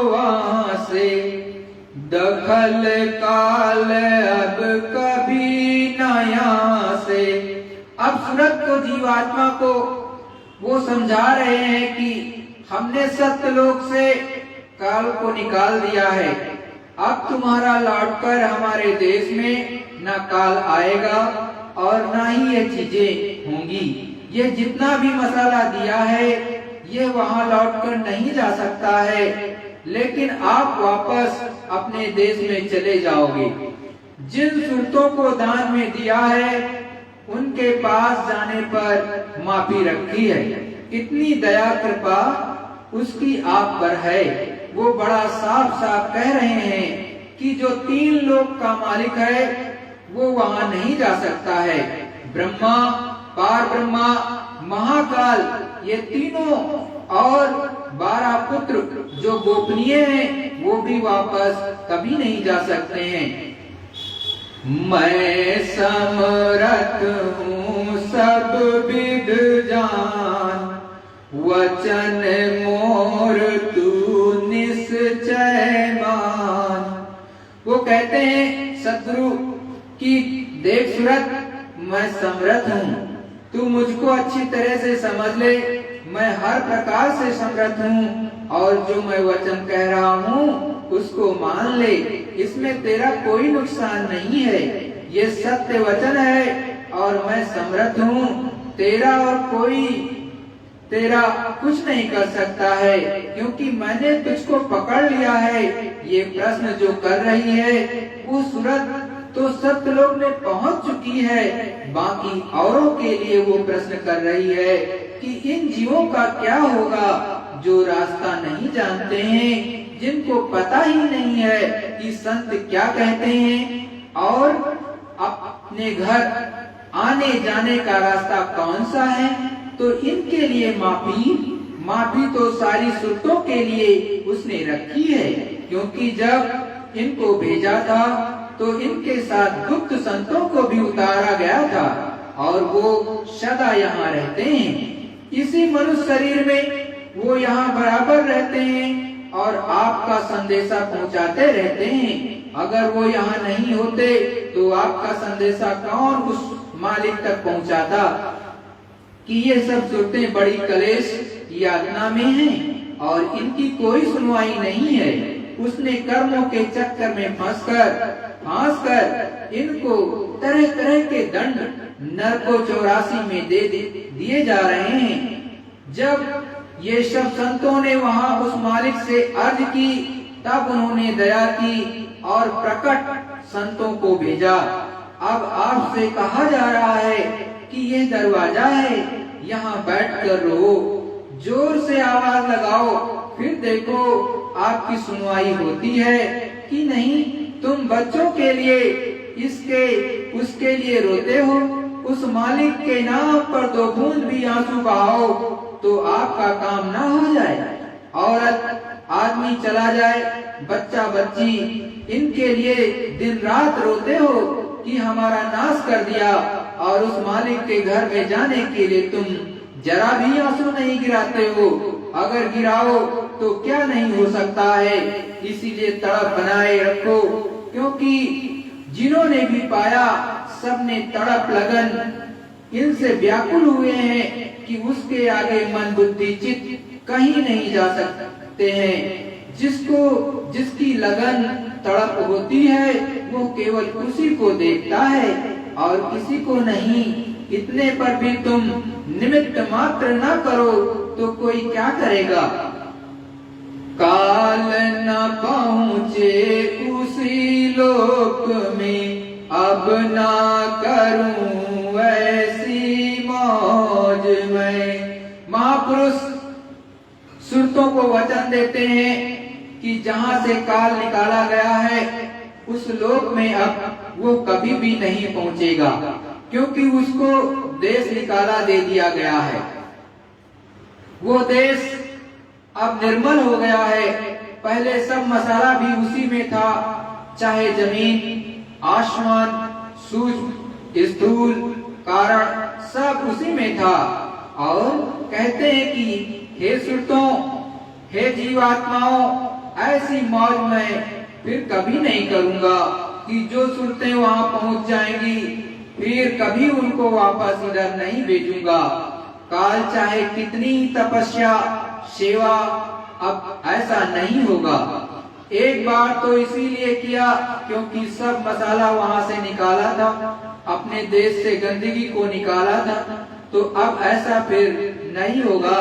वहां से, दखल काल अब कभी नया से। अब सूरत को, जीवात्मा को वो समझा रहे हैं कि हमने सत्यलोक से काल को निकाल दिया है, अब तुम्हारा लौटकर हमारे देश में न काल आएगा और न ही ये चीजें होंगी। ये जितना भी मसाला दिया है ये वहां लौटकर नहीं जा सकता है, लेकिन आप वापस अपने देश में चले जाओगे। जिन सुरतों को दान में दिया है उनके पास जाने पर माफी रखी है। इतनी दया कृपा उसकी आप पर है। वो बड़ा साफ साफ कह रहे हैं कि जो 3 लोक का मालिक है वो वहां नहीं जा सकता है। ब्रह्मा, पार ब्रह्मा, महाकाल, ये तीनों और 12 पुत्र जो गोपनीय हैं वो भी वापस कभी नहीं जा सकते हैं। मैं समरथ हूँ सब विद जान, वचन मोर तू निश्चय मान। वो कहते हैं सद्गुरु कि देख सूरत, मैं समर्थ हूँ, तू मुझको अच्छी तरह से समझ ले। मैं हर प्रकार से समर्थ हूँ और जो मैं वचन कह रहा हूँ उसको मान ले, इसमें तेरा कोई नुकसान नहीं है। ये सत्य वचन है और मैं समर्थ हूँ, तेरा और कोई तेरा कुछ नहीं कर सकता है, क्योंकि मैंने तुझको पकड़ लिया है। ये प्रश्न जो कर रही है वो सूरत तो सत्यलोक में पहुंच चुकी है, बाकी औरों के लिए वो प्रश्न कर रही है कि इन जीवों का क्या होगा जो रास्ता नहीं जानते हैं, जिनको पता ही नहीं है कि संत क्या कहते हैं और अपने घर आने जाने का रास्ता कौन सा है। तो इनके लिए माफी तो सारी सुरतों के लिए उसने रखी है, क्योंकि जब इनको भेजा था तो इनके साथ गुप्त संतों को भी उतारा गया था और वो सदा यहाँ रहते हैं। इसी मनुष्य शरीर में वो यहाँ बराबर रहते हैं और आपका संदेशा पहुँचाते रहते हैं। अगर वो यहाँ नहीं होते तो आपका संदेशा कौन उस मालिक तक पहुँचाता। कि ये सब सुरतें बड़ी कलेश यातना में हैं और इनकी कोई सुनवाई नहीं है। उसने कर्मों के चक्कर में फांस कर इनको तरह तरह के दंड नरको 84 में दे दिए जा रहे हैं। जब ये सब संतों ने वहां उस मालिक से अर्ज की तब उन्होंने दया की और प्रकट संतों को भेजा। अब आपसे कहा जा रहा है कि ये दरवाजा है, यहाँ बैठ कर रो, जोर से आवाज लगाओ, फिर देखो आपकी सुनवाई होती है कि नहीं। तुम बच्चों के लिए इसके उसके लिए रोते हो, उस मालिक के नाम पर 2 बूंद भी आंसू बहाओ तो आपका काम ना हो जाए। औरत आदमी चला जाए, बच्चा बच्ची, इनके लिए दिन रात रोते हो कि हमारा नाश कर दिया, और उस मालिक के घर में जाने के लिए तुम जरा भी आंसू नहीं गिराते हो। अगर गिराओ तो क्या नहीं हो सकता है। इसीलिए तड़प बनाए रखो, क्योंकि जिन्होंने भी पाया सबने तड़प लगन इनसे व्याकुल हुए हैं कि उसके आगे मन बुद्धि चित्त कहीं नहीं जा सकते हैं। जिसकी लगन तड़प होती है वो केवल उसी को देखता है और किसी को नहीं। इतने पर भी तुम निमित्त मात्र न करो तो कोई क्या करेगा। काल न पहुँचे उसी लोक में, अब ना करूं ऐसी मौज में। महापुरुष सुरतों को वचन देते हैं कि जहाँ से काल निकाला गया है उस लोक में अब वो कभी भी नहीं पहुँचेगा, क्योंकि उसको देश निकाला दे दिया गया है। वो देश अब निर्मल हो गया है। पहले सब मसाला भी उसी में था, चाहे जमीन, आसमान, सूर्य, स्थूल, कारण सब उसी में था। और कहते हैं कि हे सुरतों, हे जीवात्माओं, ऐसी मौज मैं फिर कभी नहीं करूंगा कि जो सुरतें वहां पहुंच जाएंगी फिर कभी उनको वापस इधर नहीं भेजूंगा। काल चाहे कितनी तपस्या सेवा, अब ऐसा नहीं होगा। एक बार तो इसीलिए किया क्योंकि सब मसाला वहां से निकाला था, अपने देश से गंदगी को निकाला था, तो अब ऐसा फिर नहीं होगा।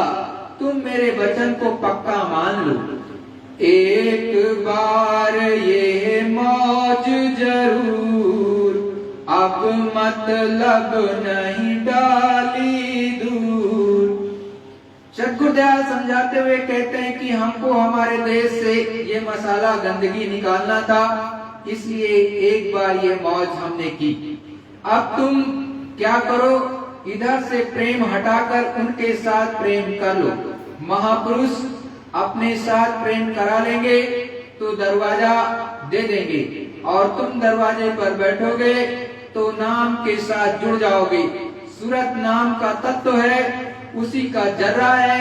तुम मेरे वचन को पक्का मान लो। एक बार ये मौज जरूर अब मतलब नहीं डाली दूर। सद्गुरुदयाल समझाते हुए कहते हैं कि हमको हमारे देश से ये मसाला गंदगी निकालना था, इसलिए एक बार ये मौज हमने की। अब तुम क्या करो, इधर से प्रेम हटाकर उनके साथ प्रेम कर लो। महापुरुष अपने साथ प्रेम करा लेंगे तो दरवाजा दे देंगे, और तुम दरवाजे पर बैठोगे तो नाम के साथ जुड़ जाओगे। सूरत नाम का तत्व है, उसी का जर्रा है,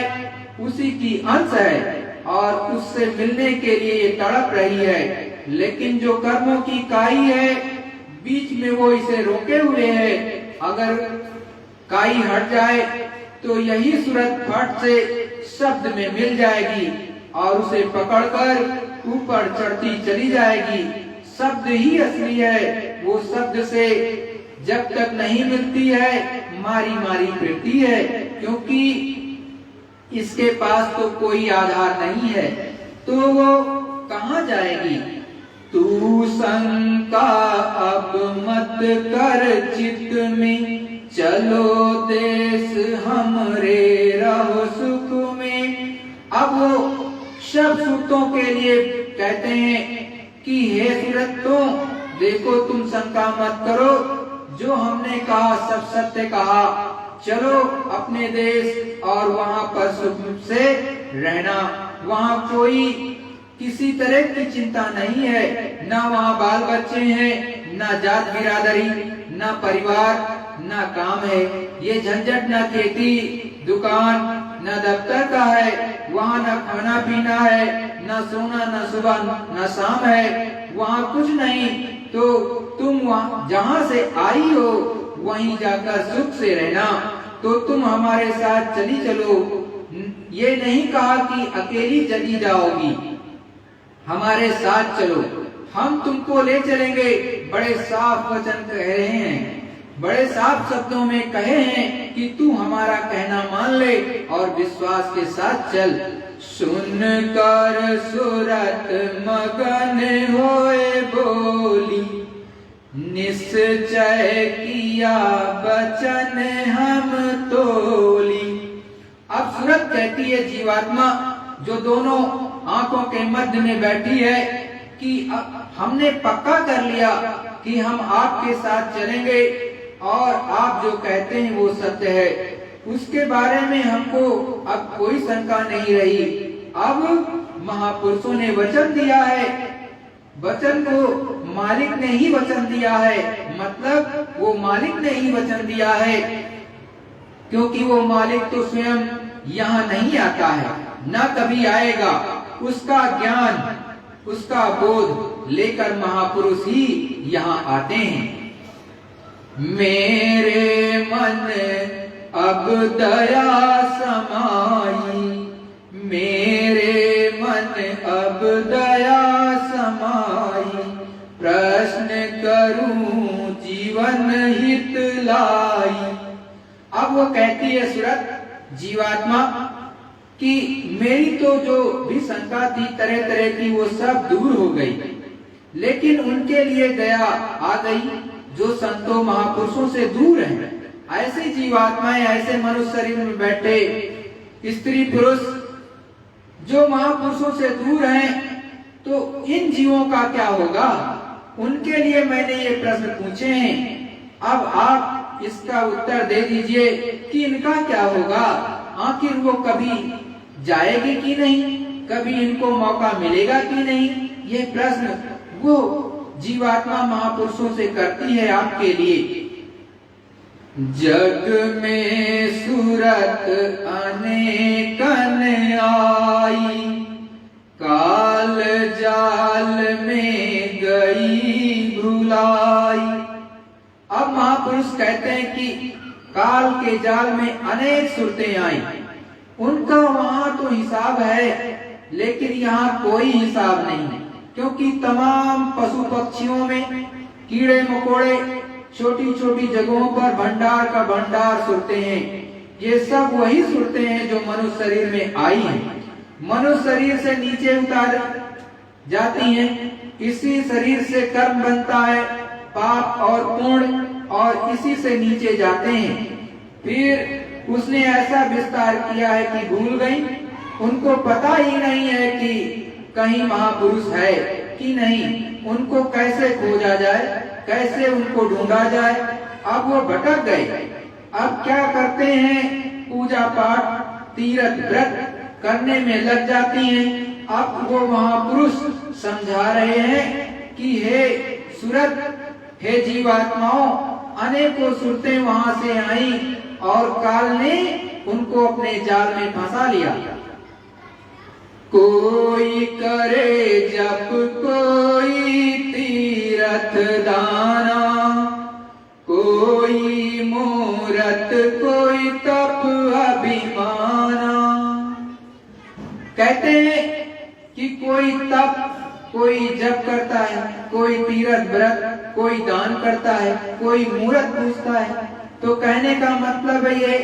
उसी की अंश है, और उससे मिलने के लिए ये तड़प रही है। लेकिन जो कर्मों की काई है, बीच में वो इसे रोके हुए है। अगर काई हट जाए तो यही सूरत फट से शब्द में मिल जाएगी और उसे पकड़कर ऊपर चढ़ती चली जाएगी। शब्द ही असली है, वो शब्द से जब तक नहीं मिलती है मारी मारी फिरती है, क्योंकि इसके पास तो कोई आधार नहीं है, तो वो कहाँ जाएगी। तू शंका अब मत कर चित्त में, चलो देश हमरे रहो सुख में। अब वो सब सुखों के लिए कहते हैं कि हे सूरतों, देखो तुम शंका मत करो, जो हमने कहा सब सत्य कहा। चलो अपने देश और वहाँ पर सुख से रहना। वहाँ कोई किसी तरह की चिंता नहीं है, ना वहाँ बाल बच्चे हैं, ना जात बिरादरी, ना परिवार, ना काम है। ये झंझट ना खेती दुकान ना दफ्तर का है। वहाँ ना खाना पीना है, ना सोना, ना सुबह ना शाम है। वहाँ कुछ नहीं, तो तुम वहाँ जहाँ से आई हो वहीं जाकर सुख से रहना। तो तुम हमारे साथ चली चलो। ये नहीं कहा कि अकेली चली जाओगी, हमारे साथ चलो, हम तुमको ले चलेंगे। बड़े साफ वचन कह रहे हैं, बड़े साफ शब्दों में कहे हैं कि तू हमारा कहना मान ले और विश्वास के साथ चल। सुनकर सूरत मगन होए बोली, निश्चय किया बचन हम तोली। अब सूरत कहती है जीवात्मा जो दोनों आंखों के मध्य में बैठी है कि हमने पक्का कर लिया कि हम आपके साथ चलेंगे और आप जो कहते हैं वो सत्य है। उसके बारे में हमको अब कोई शंका नहीं रही। अब महापुरुषों ने वचन दिया है, वचन को मालिक ने ही वचन दिया है, मतलब वो मालिक ने ही वचन दिया है, क्योंकि वो मालिक तो स्वयं यहाँ नहीं आता है, न कभी आएगा। उसका ज्ञान, उसका बोध लेकर महापुरुष ही यहाँ आते हैं। मेरे मन अब दया समाई, मेरे मन अब दया समाई, प्रश्न करूं जीवन हित लाई। अब वो कहती है सूरत जीवात्मा कि मेरी तो जो भी शंका थी तरह तरह की वो सब दूर हो गई, लेकिन उनके लिए दया आ गई जो संतों महापुरुषों से दूर हैं। ऐसे जीवात्माएं, ऐसे मनुष्य शरीर में बैठे स्त्री पुरुष जो महापुरुषों से दूर हैं, तो इन जीवों का क्या होगा। उनके लिए मैंने ये प्रश्न पूछे हैं, अब आप इसका उत्तर दे दीजिए कि इनका क्या होगा। आखिर वो कभी जाएगी कि नहीं, कभी इनको मौका मिलेगा कि नहीं, ये प्रश्न वो जीवात्मा महापुरुषों से करती है आपके लिए। जग में सूरत अनेकन आई, काल जाल में गई भुलाई। अब महापुरुष कहते हैं कि काल के जाल में अनेक सुरतें आई, उनका वहां तो हिसाब है, लेकिन यहाँ कोई हिसाब नहीं, क्योंकि तमाम पशु पक्षियों में कीड़े मकोड़े छोटी छोटी जगहों पर भंडार का भंडार सुरते हैं। ये सब वही सुरते हैं जो मनुष्य शरीर में आई हैं। मनुष्य शरीर से नीचे उतार जाती हैं, इसी शरीर से कर्म बनता है पाप और पुण्य और इसी से नीचे जाते हैं। फिर उसने ऐसा विस्तार किया है कि भूल गई, उनको पता ही नहीं है कि कहीं महापुरुष है कि नहीं, उनको कैसे खोजा जाए, कैसे उनको ढूंढा जाए। अब वो भटक गए। अब क्या करते हैं, पूजा पाठ तीर्थ व्रत करने में लग जाती हैं। अब वो महापुरुष समझा रहे हैं कि हे सुरत, हे जीवात्माओं, अनेकों सुरतें वहां से आई और काल ने उनको अपने जाल में फंसा लिया। कोई करे जप, कोई तीर्थ दाना, कोई मूरत, कोई तप अभिमाना। कहते हैं कि कोई तप, कोई जप करता है, कोई तीर्थ व्रत, कोई दान करता है, कोई मूरत पूजता है। तो कहने का मतलब है ये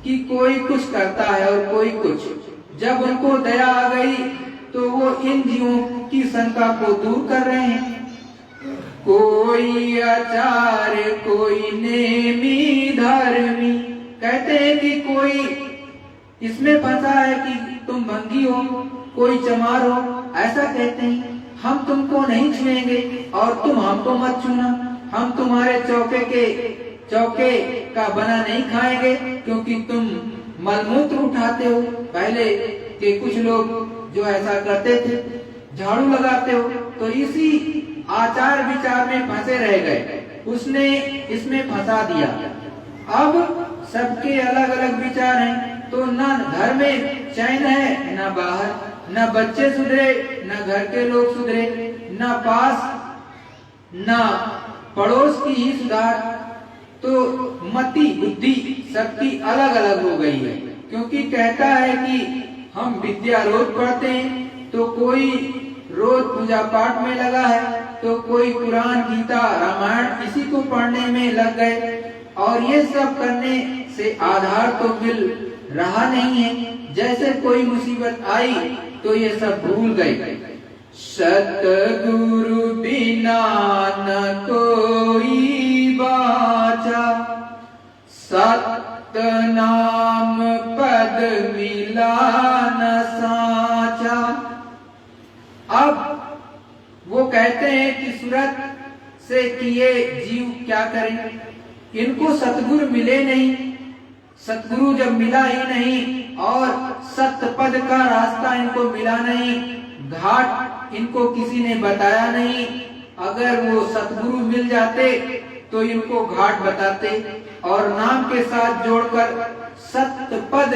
कि कोई कुछ करता है और कोई कुछ। जब उनको दया आ गई तो वो इन जीवों की शंका को दूर कर रहे हैं। कोई आचार्य, कोई नेमी धर्मी। कहते हैं कि कोई इसमें फंसा है कि तुम भंगी हो, कोई चमार हो, ऐसा कहते हैं। हम तुमको नहीं छुएंगे और तुम हमको मत छूना। हम तुम्हारे चौके का बना नहीं खाएंगे क्योंकि तुम मलमूत्र उठाते हो। पहले के कुछ लोग जो ऐसा करते थे, झाड़ू लगाते हो, तो इसी आचार विचार में फंसे रह गए। उसने इसमें फंसा दिया। अब सबके अलग अलग विचार हैं, तो न घर में चैन है न बाहर, न बच्चे सुधरे न घर के लोग सुधरे, न पास न पड़ोस की ही सुधार। तो मति बुद्धि सबकी अलग अलग हो गई है। क्योंकि कहता है कि हम विद्या रोज पढ़ते हैं, तो कोई रोज पूजा पाठ में लगा है, तो कोई कुरान, गीता, रामायण इसी को पढ़ने में लग गए। और ये सब करने से आधार तो मिल रहा नहीं है। जैसे कोई मुसीबत आई तो ये सब भूल गए। सतगुरु बिना न कोई बाचा, सत नाम पद मिला न साचा। अब वो कहते हैं कि सूरत से किए जीव क्या करें, इनको सतगुरु मिले नहीं। सतगुरु जब मिला ही नहीं और सत्य पद का रास्ता इनको मिला नहीं, घाट इनको किसी ने बताया नहीं। अगर वो सतगुरु मिल जाते तो इनको घाट बताते और नाम के साथ जोड़कर सत्य पद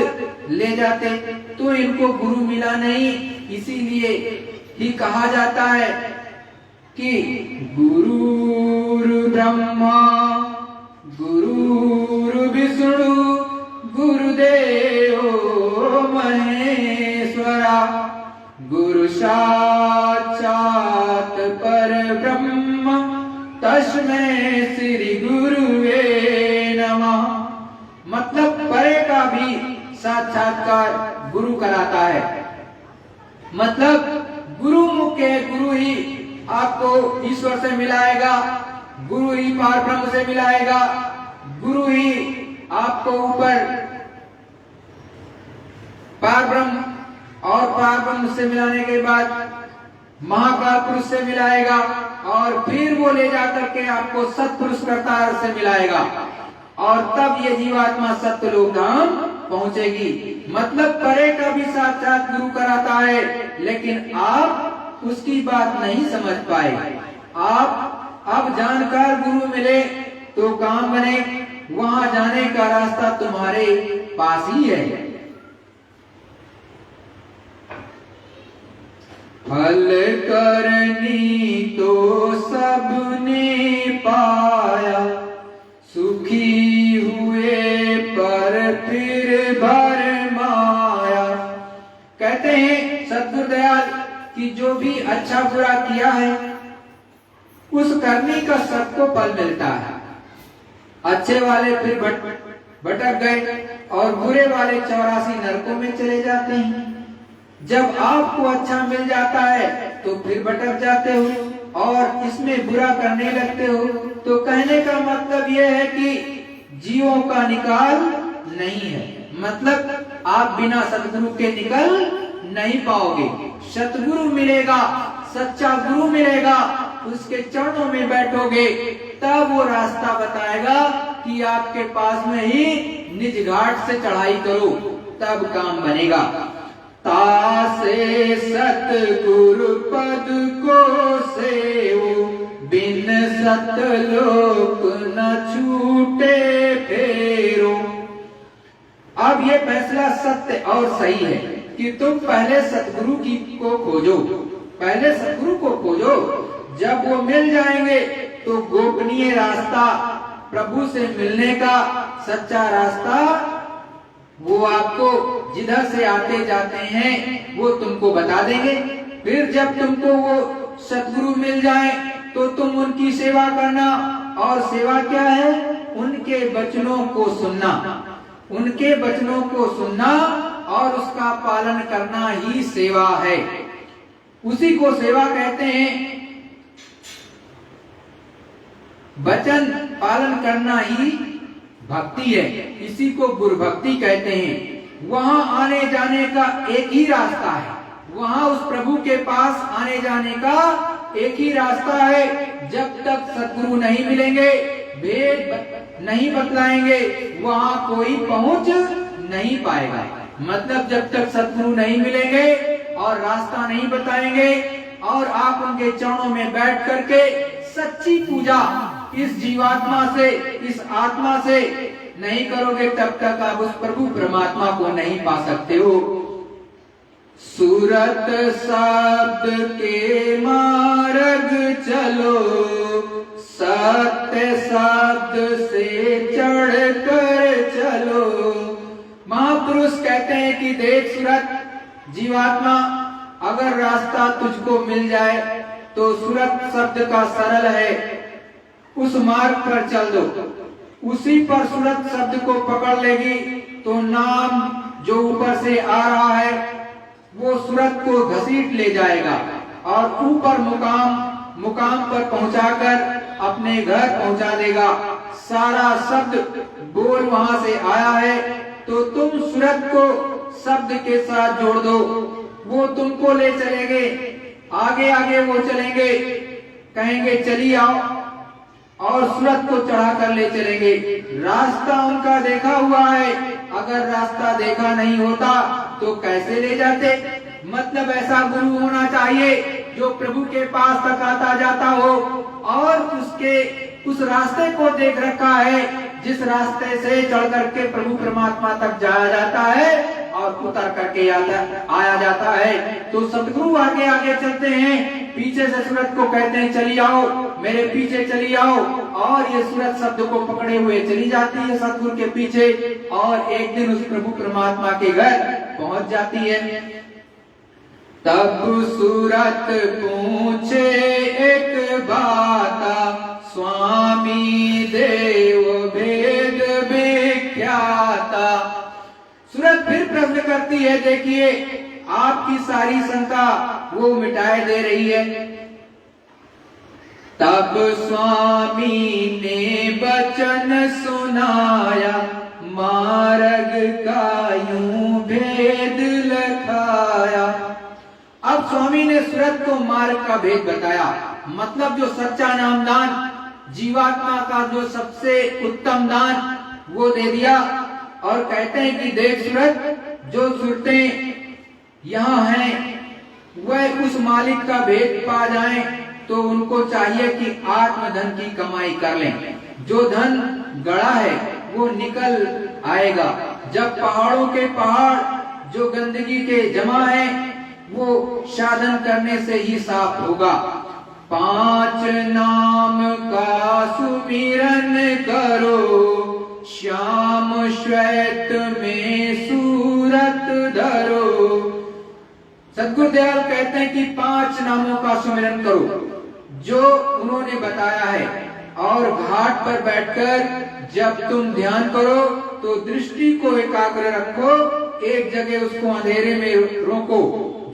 ले जाते, तो इनको गुरु मिला नहीं। इसीलिए ही कहा जाता है कि गुरुर् ब्रह्मा गुरुर् विष्णु गुरुदेवो महेश्वरा, गुरु साक्षात परब्रह्म तस्मै श्री गुरुवे नमः। मतलब परे का भी साक्षात्कार गुरु कराता है। मतलब गुरु मुख्य है, गुरु ही आपको ईश्वर से मिलाएगा, गुरु ही पार ब्रह्म से मिलाएगा, गुरु ही आपको ऊपर पार ब्रह्म और पार ब्रह्म से मिलाने के बाद महाकाल पुरुष से मिलाएगा और फिर वो ले जाकर के आपको सत्पुरुष करतार से मिलाएगा और तब ये जीवात्मा सत्य लोक धाम पहुंचेगी। मतलब परे का भी साक्षात गुरु कराता है, लेकिन आप उसकी बात नहीं समझ पाए। आप अब जानकार गुरु मिले तो काम बने, वहां जाने का रास्ता तुम्हारे पास ही है। फल करनी तो सबने पाया, सुखी हुए पर फिर भर माया। कहते हैं सद्गुरु दयाल कि जो भी अच्छा बुरा किया है उस करने का सबको फल मिलता है। अच्छे वाले फिर भटक गए और बुरे वाले 84 नरकों में चले जाते हैं। जब आपको अच्छा मिल जाता है तो फिर भटक जाते हो। और इसमें बुरा करने लगते हो। तो कहने का मतलब यह है कि जीवों का निकाल नहीं है, मतलब आप बिना सतगुरु के निकल नहीं पाओगे। सतगुरु मिलेगा, सच्चा गुरु मिलेगा, उसके चरणों में बैठोगे, तब वो रास्ता बताएगा कि आपके पास में ही निज घाट से चढ़ाई करो, तब काम बनेगा। तासे सतगुरु पद को सेवो, बिन सतलोक न छूटे फेरो। अब ये फैसला सत्य और सही है कि तुम पहले सतगुरु की को खोजो, पहले सतगुरु को खोजो। जब वो मिल जाएंगे तो गोपनीय रास्ता, प्रभु से मिलने का सच्चा रास्ता, वो आपको जिधर से आते जाते हैं वो तुमको बता देंगे। फिर जब तुमको वो सतगुरु मिल जाए तो तुम उनकी सेवा करना। और सेवा क्या है? उनके वचनों को सुनना, उनके वचनों को सुनना और उसका पालन करना ही सेवा है। उसी को सेवा कहते हैं। वचन पालन करना ही भक्ति है, इसी को गुरु भक्ति कहते हैं। वहां आने जाने का एक ही रास्ता है, वहां उस प्रभु के पास आने जाने का एक ही रास्ता है। जब तक सतगुरु नहीं मिलेंगे, भेद नहीं बतलाएंगे, वहां कोई पहुंच नहीं पाएगा। मतलब जब तक सतगुरु नहीं मिलेंगे और रास्ता नहीं बताएंगे और आप उनके चरणों में बैठ करके सच्ची पूजा इस जीवात्मा से, इस आत्मा से नहीं करोगे, तब तक आप उस प्रभु परमात्मा को नहीं पा सकते हो। सूरत शब्द के मार्ग चलो, सत्य शब्द से चढ़ कर चलो। महापुरुष कहते हैं कि देख सूरत, जीवात्मा, अगर रास्ता तुझको मिल जाए तो सूरत शब्द का सरल है, उस मार्ग पर चल दो। उसी पर सूरत शब्द को पकड़ लेगी तो नाम जो ऊपर से आ रहा है वो सूरत को घसीट ले जाएगा और ऊपर मुकाम पर पहुंचाकर अपने घर पहुंचा देगा। सारा शब्द बोल वहां से आया है तो तुम सूरत को शब्द के साथ जोड़ दो, वो तुमको ले चलेंगे, आगे आगे वो चलेंगे, कहेंगे चली आओ, और सूरत को चढ़ा कर ले चलेंगे। रास्ता उनका देखा हुआ है, अगर रास्ता देखा नहीं होता तो कैसे ले जाते? मतलब ऐसा गुरु होना चाहिए जो प्रभु के पास तक आता जाता हो और उस रास्ते को देख रखा है, जिस रास्ते से चढ़ करके प्रभु परमात्मा तक जाया जाता है और उतर करके आया जाता है। तो सतगुरु आगे आगे चलते हैं, पीछे से सूरत को कहते हैं चली आओ, मेरे पीछे चली आओ, और ये सूरत शब्द को पकड़े हुए चली जाती है सतगुरु के पीछे और एक दिन उस प्रभु परमात्मा के घर पहुंच जाती है। तब सूरत पूछे एक बाता, स्वामी देव भेद विख्याता। सूरत फिर प्रश्न करती है, देखिए आपकी सारी शंका वो मिटाए दे रही है। तब स्वामी ने वचन सुनाया, मार्ग का यूं भेद लखाया। अब स्वामी ने सूरत को मार्ग का भेद बताया, मतलब जो सच्चा नामदान, जीवात्मा का जो सबसे उत्तम दान, वो दे दिया और कहते हैं कि देख सूरत, जो सूरतें यहाँ हैं वह उस मालिक का भेद पा जाएं तो उनको चाहिए कि आत्मधन की कमाई कर लें। जो धन गड़ा है वो निकल आएगा। जब पहाड़ों के पहाड़ जो गंदगी के जमा है वो साधन करने से ही साफ होगा। 5 नाम का सुमिरन करो, श्याम श्वेत में सूरत धरो। सद्गुरुदेव कहते हैं कि 5 नामों का सुमिरन करो जो उन्होंने बताया है, और घाट पर बैठकर जब तुम ध्यान करो तो दृष्टि को एकाग्र रखो, एक जगह उसको अंधेरे में रोको।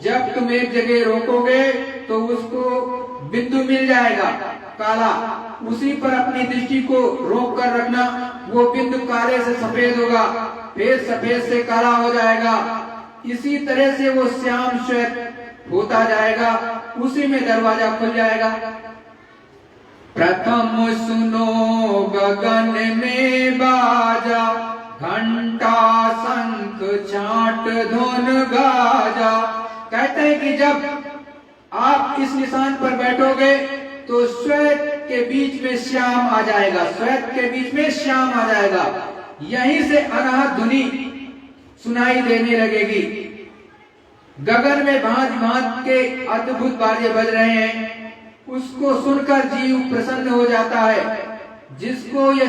जब तुम एक जगह रोकोगे तो उसको बिंदु मिल जाएगा काला, उसी पर अपनी दृष्टि को रोक कर रखना। वो बिंदु काले से सफेद होगा, फिर सफेद से काला हो जाएगा। इसी तरह से वो श्याम श्वेत होता जाएगा, उसी में दरवाजा खुल जाएगा। प्रथम सुनो गगन में बाजा, घंटा शंख छाट धुन गाजा। कहते हैं कि जब आप इस निशान पर बैठोगे तो श्वेत के बीच में श्याम आ जाएगा, श्वेत के बीच में श्याम आ जाएगा। यहीं से अनाहत ध्वनि सुनाई देने लगेगी। गगन में भांति भांति के अद्भुत बाजे बज रहे हैं, उसको सुनकर जीव प्रसन्न हो जाता है। जिसको ये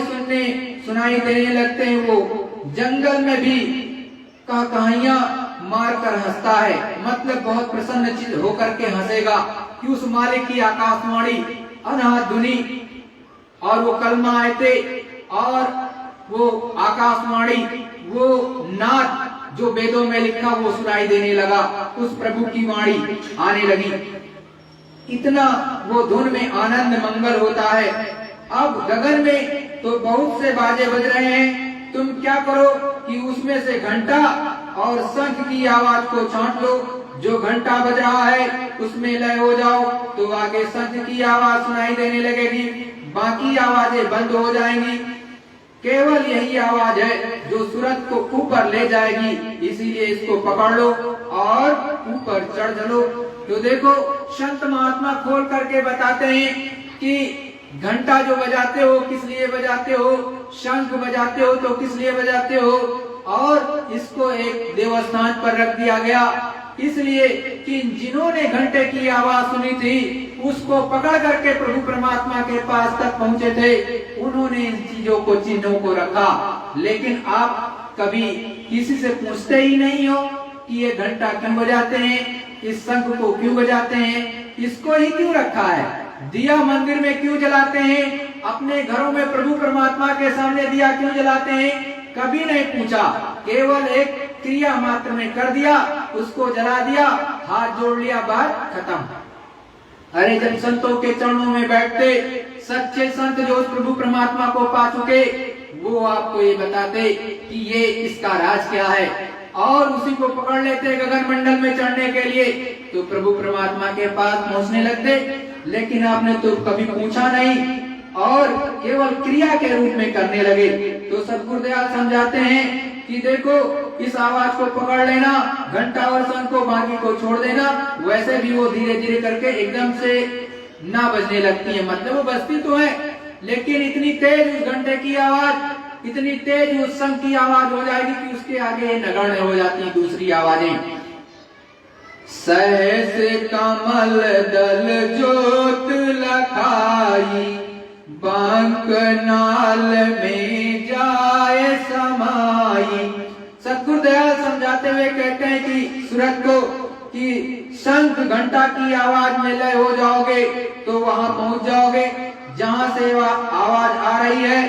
सुनाई देने लगते हैं वो जंगल में भी कहानियां मारकर हंसता है, मतलब बहुत प्रसन्न होकर के हंसेगा कि उस मालिक की आकाशवाणी अनाहत ध्वनि और वो कलमा आयते और वो आकाशवाणी, वो नाद जो वेदों में लिखा वो सुनाई देने लगा, उस प्रभु की वाणी आने लगी। इतना वो धुन में आनंद मंगल होता है। अब गगन में तो बहुत से बाजे बज रहे हैं, तुम क्या करो कि उसमें से घंटा और शंख की आवाज को छांट लो। जो घंटा बज रहा है उसमें लय हो जाओ तो आगे शंख की आवाज सुनाई देने लगेगी, बाकी आवाजें बंद हो जाएंगी। केवल यही आवाज है जो सूरज को ऊपर ले जाएगी, इसीलिए इसको पकड़ लो और ऊपर चढ़ चलो। तो देखो संत महात्मा खोल करके बताते हैं कि घंटा जो बजाते हो किस लिए बजाते हो, शंख बजाते हो तो किस लिए बजाते हो, और इसको एक देवस्थान पर रख दिया गया इसलिए कि जिन्होंने घंटे की आवाज सुनी थी उसको पकड़ करके प्रभु परमात्मा के पास तक पहुंचे थे, उन्होंने इन चीजों को, चिन्हों को रखा। लेकिन आप कभी किसी से पूछते ही नहीं हो कि ये घंटा क्यों बजाते हैं, इस शंख को क्यों बजाते हैं, इसको ही क्यों रखा है, दिया मंदिर में क्यों जलाते हैं, अपने घरों में प्रभु परमात्मा के सामने दिया क्यों जलाते हैं, कभी नहीं पूछा। केवल एक क्रिया मात्र में कर दिया, उसको जला दिया, हाथ जोड़ लिया, बात खत्म। अरे जब संतों के चरणों में बैठते सच्चे संत जो उस प्रभु परमात्मा को पा चुके, वो आपको ये बताते कि ये इसका राज क्या है, और उसी को पकड़ लेते गगन मंडल में चढ़ने के लिए, तो प्रभु परमात्मा के पास पहुंचने लगते। लेकिन आपने तो कभी पूछा नहीं और केवल क्रिया के रूप में करने लगे। तो सद्गुरुदेव समझाते हैं कि देखो इस आवाज को पकड़ लेना, घंटा और शंख को बाकी को छोड़ देना, वैसे भी वो धीरे धीरे करके एकदम से ना बजने लगती है। मतलब वो बजती तो है लेकिन इतनी तेज उस घंटे की आवाज, इतनी तेज उस शंख की आवाज हो जाएगी कि उसके आगे नगण्य हो जाती है दूसरी आवाजें। सहस कमल दल जोत लखाई, बांक नाल में जाए समाई। सद्गुरुदेव समझाते हुए कहते हैं कि सूरत को कि शंख घंटा की आवाज में लय हो जाओगे तो वहां पहुंच जाओगे जहां से वह आवाज आ रही है,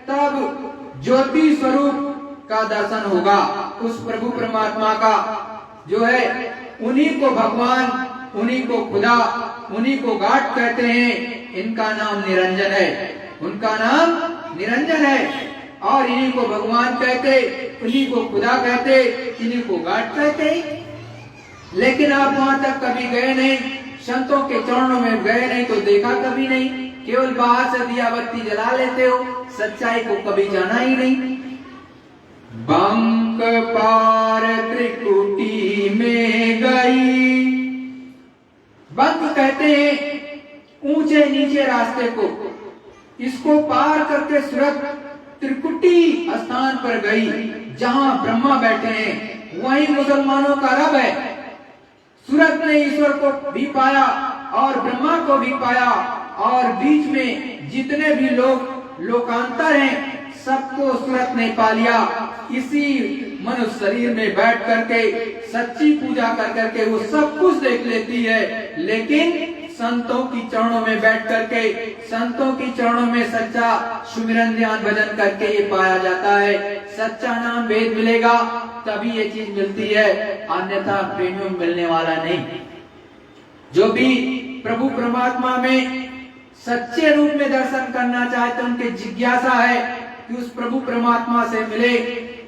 तब ज्योति स्वरूप का दर्शन होगा। उस प्रभु परमात्मा का जो है, उन्हीं को भगवान, उन्हीं को खुदा, उन्हीं को गाठ कहते हैं। इनका नाम निरंजन है, उनका नाम निरंजन है, और इन्हीं को भगवान कहते, उन्हीं को खुदा कहते, इन्हीं को गाठ कहते। लेकिन आप वहां तक कभी गए नहीं, संतों के चरणों में गए नहीं तो देखा कभी नहीं, केवल बाहर से दिया बत्ती जला लेते हो, सच्चाई को कभी जाना ही नहीं। बंक पार त्रिकुटी में गई, बंक कहते हैं ऊंचे नीचे रास्ते को, इसको पार करके सूरत त्रिकुटी स्थान पर गई जहां ब्रह्मा बैठे हैं, वहीं मुसलमानों का रब है। सूरत ने ईश्वर को भी पाया और ब्रह्मा को भी पाया, और बीच में जितने भी लोग लोकांतर हैं सबको सूरत ने पा लिया। इसी मनुष्य शरीर में बैठ करके सच्ची पूजा कर करके वो सब कुछ देख लेती है, लेकिन संतों की चरणों में बैठ करके, संतों की चरणों में सच्चा सुमिरन ध्यान भजन करके ये पाया जाता है। सच्चा नाम वेद मिलेगा तभी ये चीज मिलती है, अन्यथा प्रेमियों मिलने वाला नहीं। जो भी प्रभु परमात्मा में सच्चे रूप में दर्शन करना चाहते, उनके जिज्ञासा है कि उस प्रभु परमात्मा से मिले,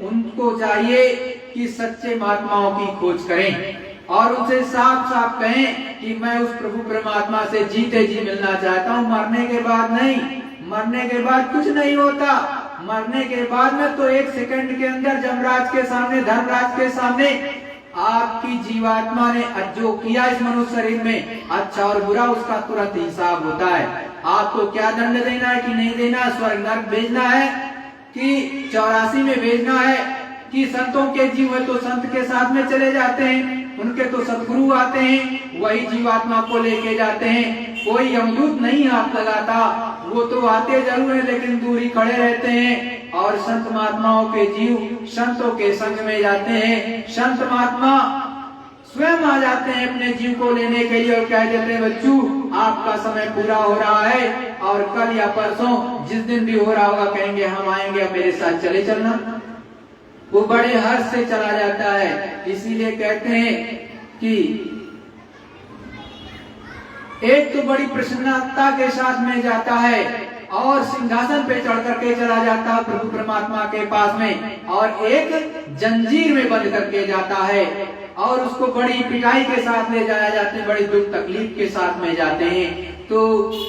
उनको चाहिए कि सच्चे महात्माओं की खोज करें और उनसे साफ साफ कहें कि मैं उस प्रभु परमात्मा से जीते जी मिलना चाहता हूँ, मरने के बाद नहीं। मरने के बाद कुछ नहीं होता। मरने के बाद में तो एक सेकंड के अंदर यमराज के सामने, धर्मराज के सामने आपकी जीवात्मा ने जो किया इस मनुष्य शरीर में, अच्छा और बुरा, उसका तुरंत हिसाब होता है। आपको क्या दंड देना है कि नहीं देना, स्वर्ग नरक भेजना है कि 84 में भेजना है, कि संतों के जीव है तो संत के साथ में चले जाते हैं, उनके तो सदगुरु आते हैं, वही जीवात्मा को लेके जाते हैं। कोई यमदूत नहीं हाथ लगाता, वो तो आते जरूर है लेकिन दूरी खड़े रहते हैं। और संत महात्माओं के जीव संतों के संग में जाते हैं। संत महात्मा स्वयं आ जाते हैं अपने जीव को लेने के लिए और कह देते हैं, बच्चू आपका समय पूरा हो रहा है और कल या परसों जिस दिन भी हो रहा होगा कहेंगे हम आएंगे, अब मेरे साथ चले चलना। वो बड़े हर्ष से चला जाता है। इसीलिए कहते हैं कि एक तो बड़ी प्रसन्नता के साथ में जाता है और सिंहासन पे चढ़ करके चला जाता है प्रभु परमात्मा के पास में, और एक जंजीर में बंद करके जाता है और उसको बड़ी पिटाई के साथ ले जाया जाते हैं, बड़ी दुख तकलीफ के साथ में जाते हैं। तो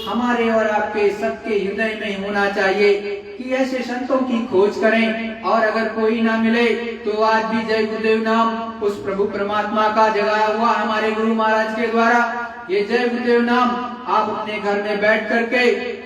हमारे और आपके सबके हृदय में होना चाहिए कि ऐसे संतों की खोज करें, और अगर कोई ना मिले तो आज भी जय गुरुदेव नाम उस प्रभु परमात्मा का जगाया हुआ हमारे गुरु महाराज के द्वारा। ये जय गुरुदेव नाम आप अपने घर में बैठ करके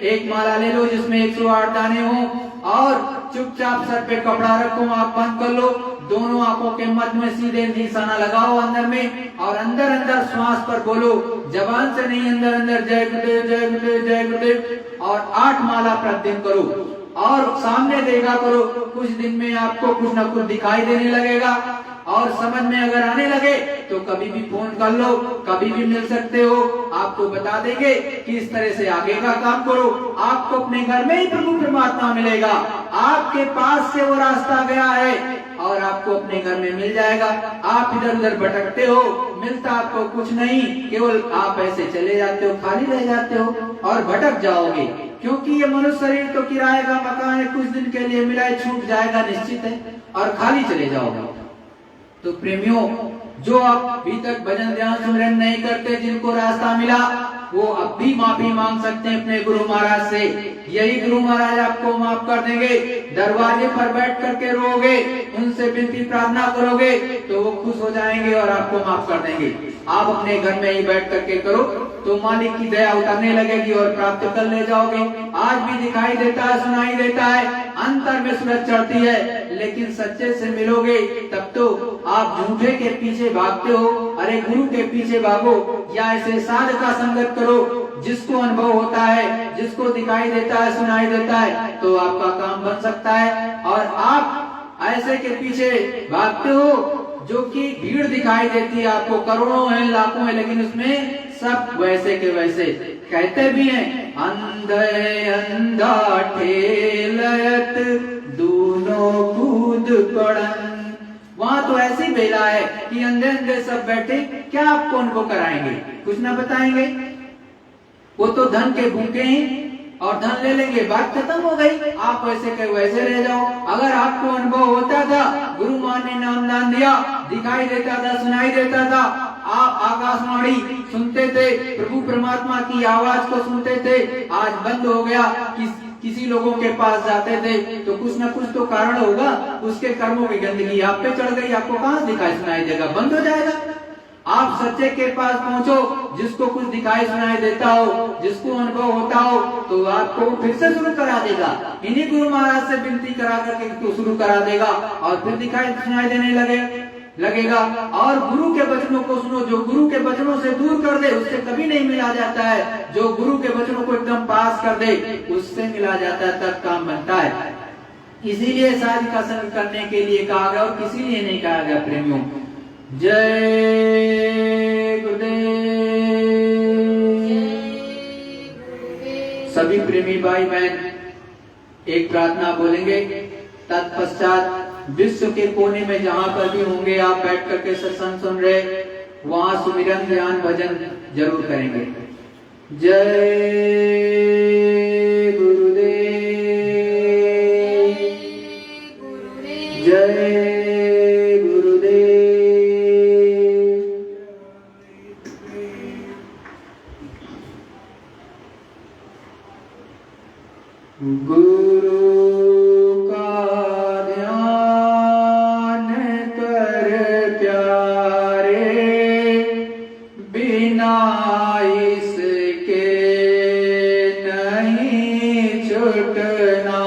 एक माला ले लो जिसमें 108 दाने हो, और चुपचाप सर पे कपड़ा रखो, आंख बंद कर लो, दोनों आंखों के मध्य में सीधे निशाना लगाओ अंदर में, और अंदर अंदर श्वास पर बोलो, जबान से नहीं, अंदर अंदर जय गुरुदेव जय गुरुदेव जय गुरुदेव, और 8 माला प्रतिदिन करो और सामने देखा करो। कुछ दिन में आपको कुछ न कुछ दिखाई देने लगेगा, और समझ में अगर आने लगे तो कभी भी फोन कर लो, कभी भी मिल सकते हो, आपको बता देंगे कि इस तरह से आगे का काम करो। आपको अपने घर में ही प्रभु परमात्मा मिलेगा, आपके पास से वो रास्ता गया है और आपको अपने घर में मिल जाएगा। आप इधर उधर भटकते हो, मिलता आपको कुछ नहीं, केवल आप ऐसे चले जाते हो, खाली रह जाते हो और भटक जाओगे, क्योंकि ये मनुष्य शरीर तो किराए का मकान है, कुछ दिन के लिए मिला है, छूट जाएगा निश्चित है, और खाली चले जाओगे। तो प्रेमियों, जो आप अभी तक भजन ध्यान सुमिरन नहीं करते, जिनको रास्ता मिला वो अब भी माफी मांग सकते हैं अपने गुरु महाराज से। यही गुरु महाराज आपको माफ कर देंगे। दरवाजे पर बैठ करके रोओगे, उनसे विनती प्रार्थना करोगे तो वो खुश हो जाएंगे और आपको माफ कर देंगे। आप अपने घर में ही बैठ करके करो तो मालिक की दया उतरने लगेगी और प्राप्त कर ले जाओगे। आज भी दिखाई देता है, सुनाई देता है, अंतर में सूरज चढ़ती है, लेकिन सच्चे से मिलोगे तब तो आप झूठे के पीछे भागते हो। अरे गुरु के पीछे भागो, या ऐसे साध का संगत करो जिसको अनुभव होता है, जिसको दिखाई देता है, सुनाई देता है, तो आपका काम बन सकता है। और आप ऐसे के पीछे भागते हो जो कि भीड़ दिखाई देती है, आपको करोड़ों है, लाखों है, लेकिन उसमें सब वैसे के वैसे। कहते भी हैं अंधे अंधा ठेलत दोनों कूद पड़न। वहाँ तो ऐसी बेला है कि अंधे अंधे सब बैठे, क्या आपको अनुभव कराएंगे, कुछ ना बताएंगे। वो तो धन के भूखे हैं और धन ले लेंगे, बात खत्म हो गई, आप वैसे के वैसे रह जाओ। अगर आपको अनुभव होता था, गुरु मां ने नाम दान दिया, दिखाई देता था, सुनाई देता था, आप आकाशवाणी सुनते थे, प्रभु परमात्मा की आवाज को सुनते थे, आज बंद हो गया, किसी लोगों के पास जाते थे तो कुछ न कुछ तो कारण होगा, उसके कर्मों की गंदगी आप पे चढ़ गई, आपको कहाँ दिखाई सुनाई देगा, बंद हो जाएगा। आप सच्चे के पास पहुंचो, जिसको कुछ दिखाई सुनाई देता हो, जिसको अनुभव होता हो, तो आपको फिर से शुरू करा देगा। इन्हीं गुरु महाराज से विनती करा करके तो शुरू करा देगा और फिर दिखाई सुनाई देने लगेगा। और गुरु के वचनों को सुनो, जो गुरु के वचनों से दूर कर दे उससे कभी नहीं मिला जाता है, जो गुरु के वचनों को एकदम पास कर दे उससे मिला जाता है, तब काम बनता है। इसीलिए साध का संग करने के लिए कहा गया और किसी लिए नहीं कहा गया। प्रेमियों, जय गुरुदेव। सभी प्रेमी भाई बहन एक प्रार्थना बोलेंगे। तत्पश्चात विश्व के कोने में जहां पर भी होंगे आप बैठ करके सत्संग सुन रहे, वहां सुमिरन ध्यान भजन जरूर करेंगे। जय गुरुदेव, जय गुरुदेव। गुरु का ध्यान कर प्यारे, बिना इसके नहीं छूटना।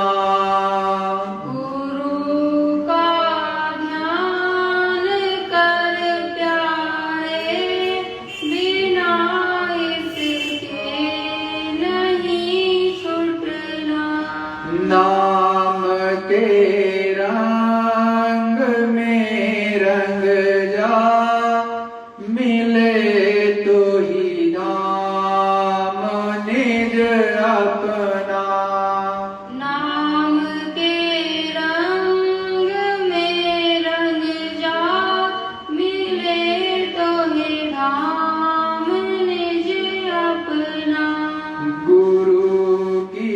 गुरु का ध्यान कर प्यारे, बिना इसके नहीं छूटना। नाम के रंग में रंग जा, मिले तो ही नाम निज अपना। नाम के रंग में रंग जा, मिले तो है धाम निज अपना। गुरु की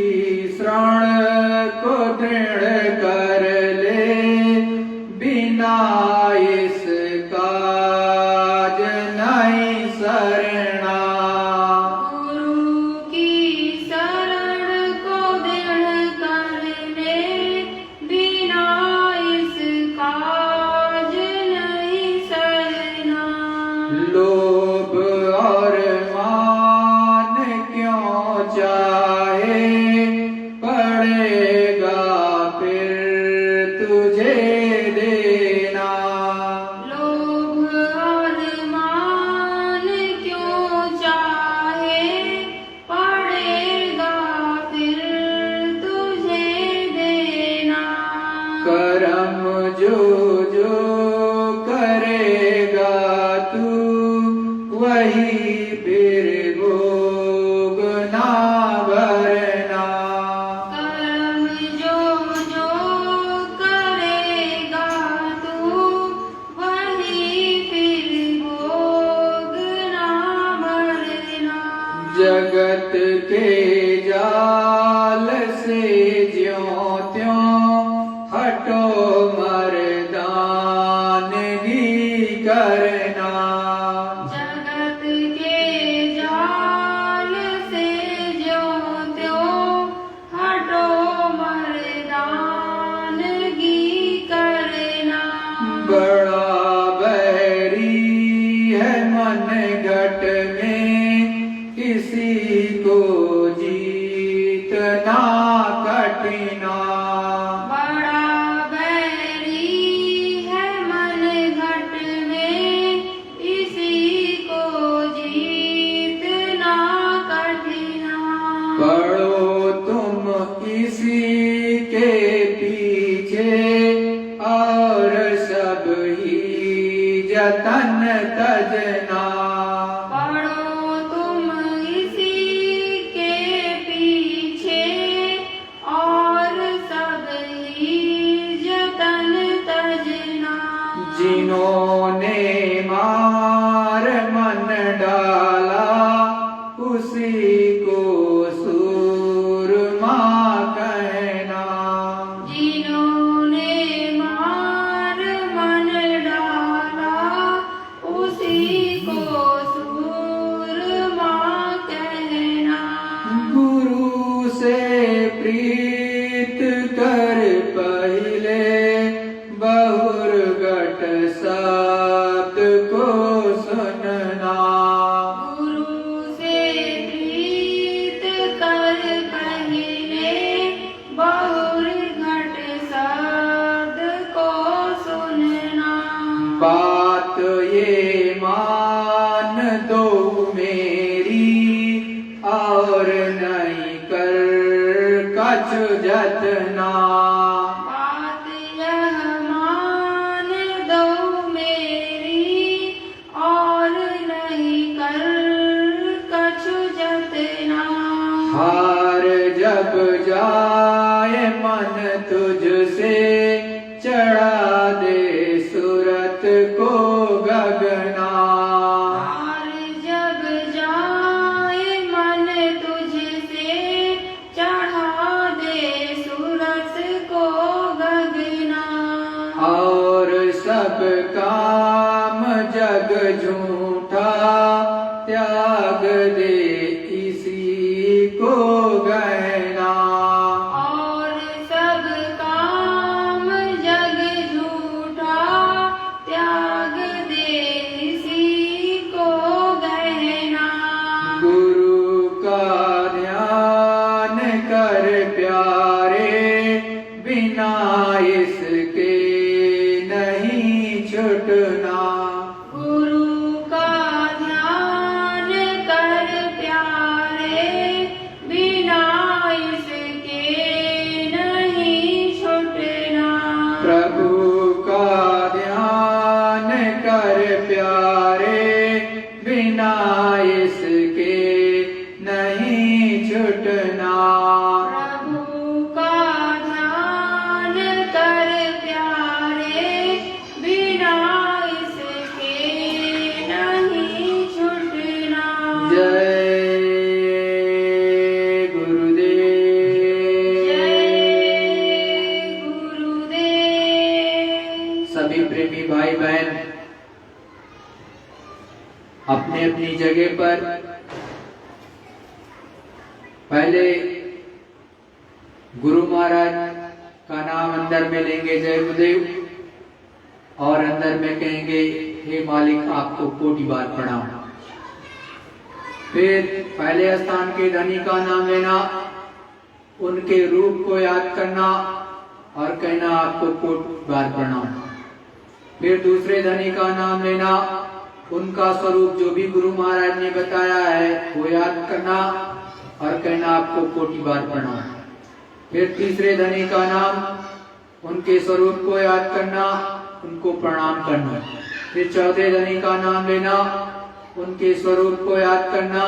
शरण को दृढ़ कर ले, बिना इसका नहीं सरना। गुरु की शरण को दृढ़ कर ले, बिना इसका नहीं सरना। लोभ और मान क्यों चाहे, पड़ेगा फिर तुझे देना। लोभ और मान क्यों चाहे, पड़ेगा फिर तुझे देना। कर्म जो जो करेगा तू, वही फिर भोगना भरना। कर्म जो जो करेगा तू, वही फिर भोगना भरना। जगत के जाल से ज्यों त्यों हटो मर्दानगी करना। जगत के जाल से ज्यों त्यों हटो मर्दानगी करना। बड़ा बैरी है मन घट में, किसी को जीतना कठिना। बड़ा बैरी है मन घट में, इसी को जीतना कठिना। पढ़ो तुम इसी के पीछे, और सब ही जतन तजना। पढ़ो तुम इसी के पीछे, और सब ही जतन तजना। जिन्होंने मार मन डाला, उसी को सूरमा कहना। जिन्होंने मार मन डाला, उसी को सूरमा कहना। गुरु से प्रीत कर पहले, बहुर घट शब्द को सुनना। गुरु से प्रीत कर पहले, बहुर घट शब्द को सुनना। बात ये मान दो मेरी, और नहीं कर कछु जतना। बात यह मान दो मेरी, और नहीं कर कछु जतना। हार सब काम जग झूठा, त्याग दे इसी को गहना। और सब काम जग झूठा, त्याग दे इसी को गहना। गुरु का ध्यान कर प्यारे, बिना इसके नहीं छूटना। गुरु का ध्यान कर प्यारे, बिना इसके नहीं छूटना। प्रभु का ध्यान कर प्यारे, बिना इसके नहीं छूटना। प्रभु का ध्यान कर प्यारे, बिना इसके नहीं छूटना। जय गुरुदेव। जय गुरुदेव। सभी प्रेमी भाई बहन अपने अपनी जगह पर पहले गुरु महाराज का नाम अंदर में लेंगे, जय गुरुदेव, और अंदर में कहेंगे हे मालिक आपको कोटि बार प्रणाम। फिर पहले स्थान के धनी का नाम लेना, उनके रूप को याद करना और कहना आपको कोटि बार प्रणाम। फिर दूसरे धनी का नाम लेना, उनका स्वरूप जो भी गुरु महाराज ने बताया है वो याद करना और कहना आपको कोटि बार प्रणाम। फिर तीसरे धनी का नाम, उनके स्वरूप को याद करना, उनको प्रणाम करना। फिर चौथे धनी का नाम लेना, उनके स्वरूप को याद करना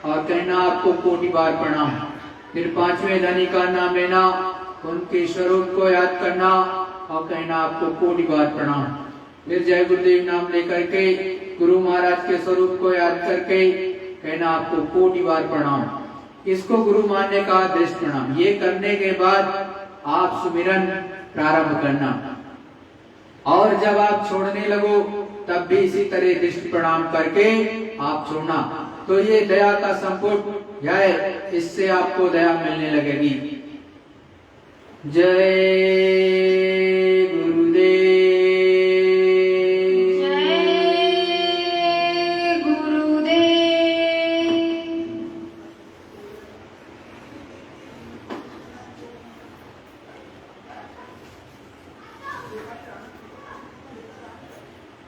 और कहना आपको कोटि बार प्रणाम। फिर पांचवें धनी का नाम लेना, उनके स्वरूप को याद करना और कहना आपको कोटि बार प्रणाम। फिर जय गुरुदेव नाम लेकर के गुरु महाराज के स्वरूप को याद करके कहना आपको कोटि बार प्रणाम। इसको गुरु मानने का दृष्ट प्रणाम। ये करने के बाद आप सुमिरन प्रारंभ करना और जब आप छोड़ने लगो तब भी इसी तरह दृष्ट प्रणाम करके आप छोड़ना। तो ये दया का संपुट है, इससे आपको दया मिलने लगेगी। जय गुरुदेव। जय गुरुदेव।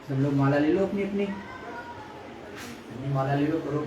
सब लोग माला ले लो अपनी अपनी माला ले लो, करो।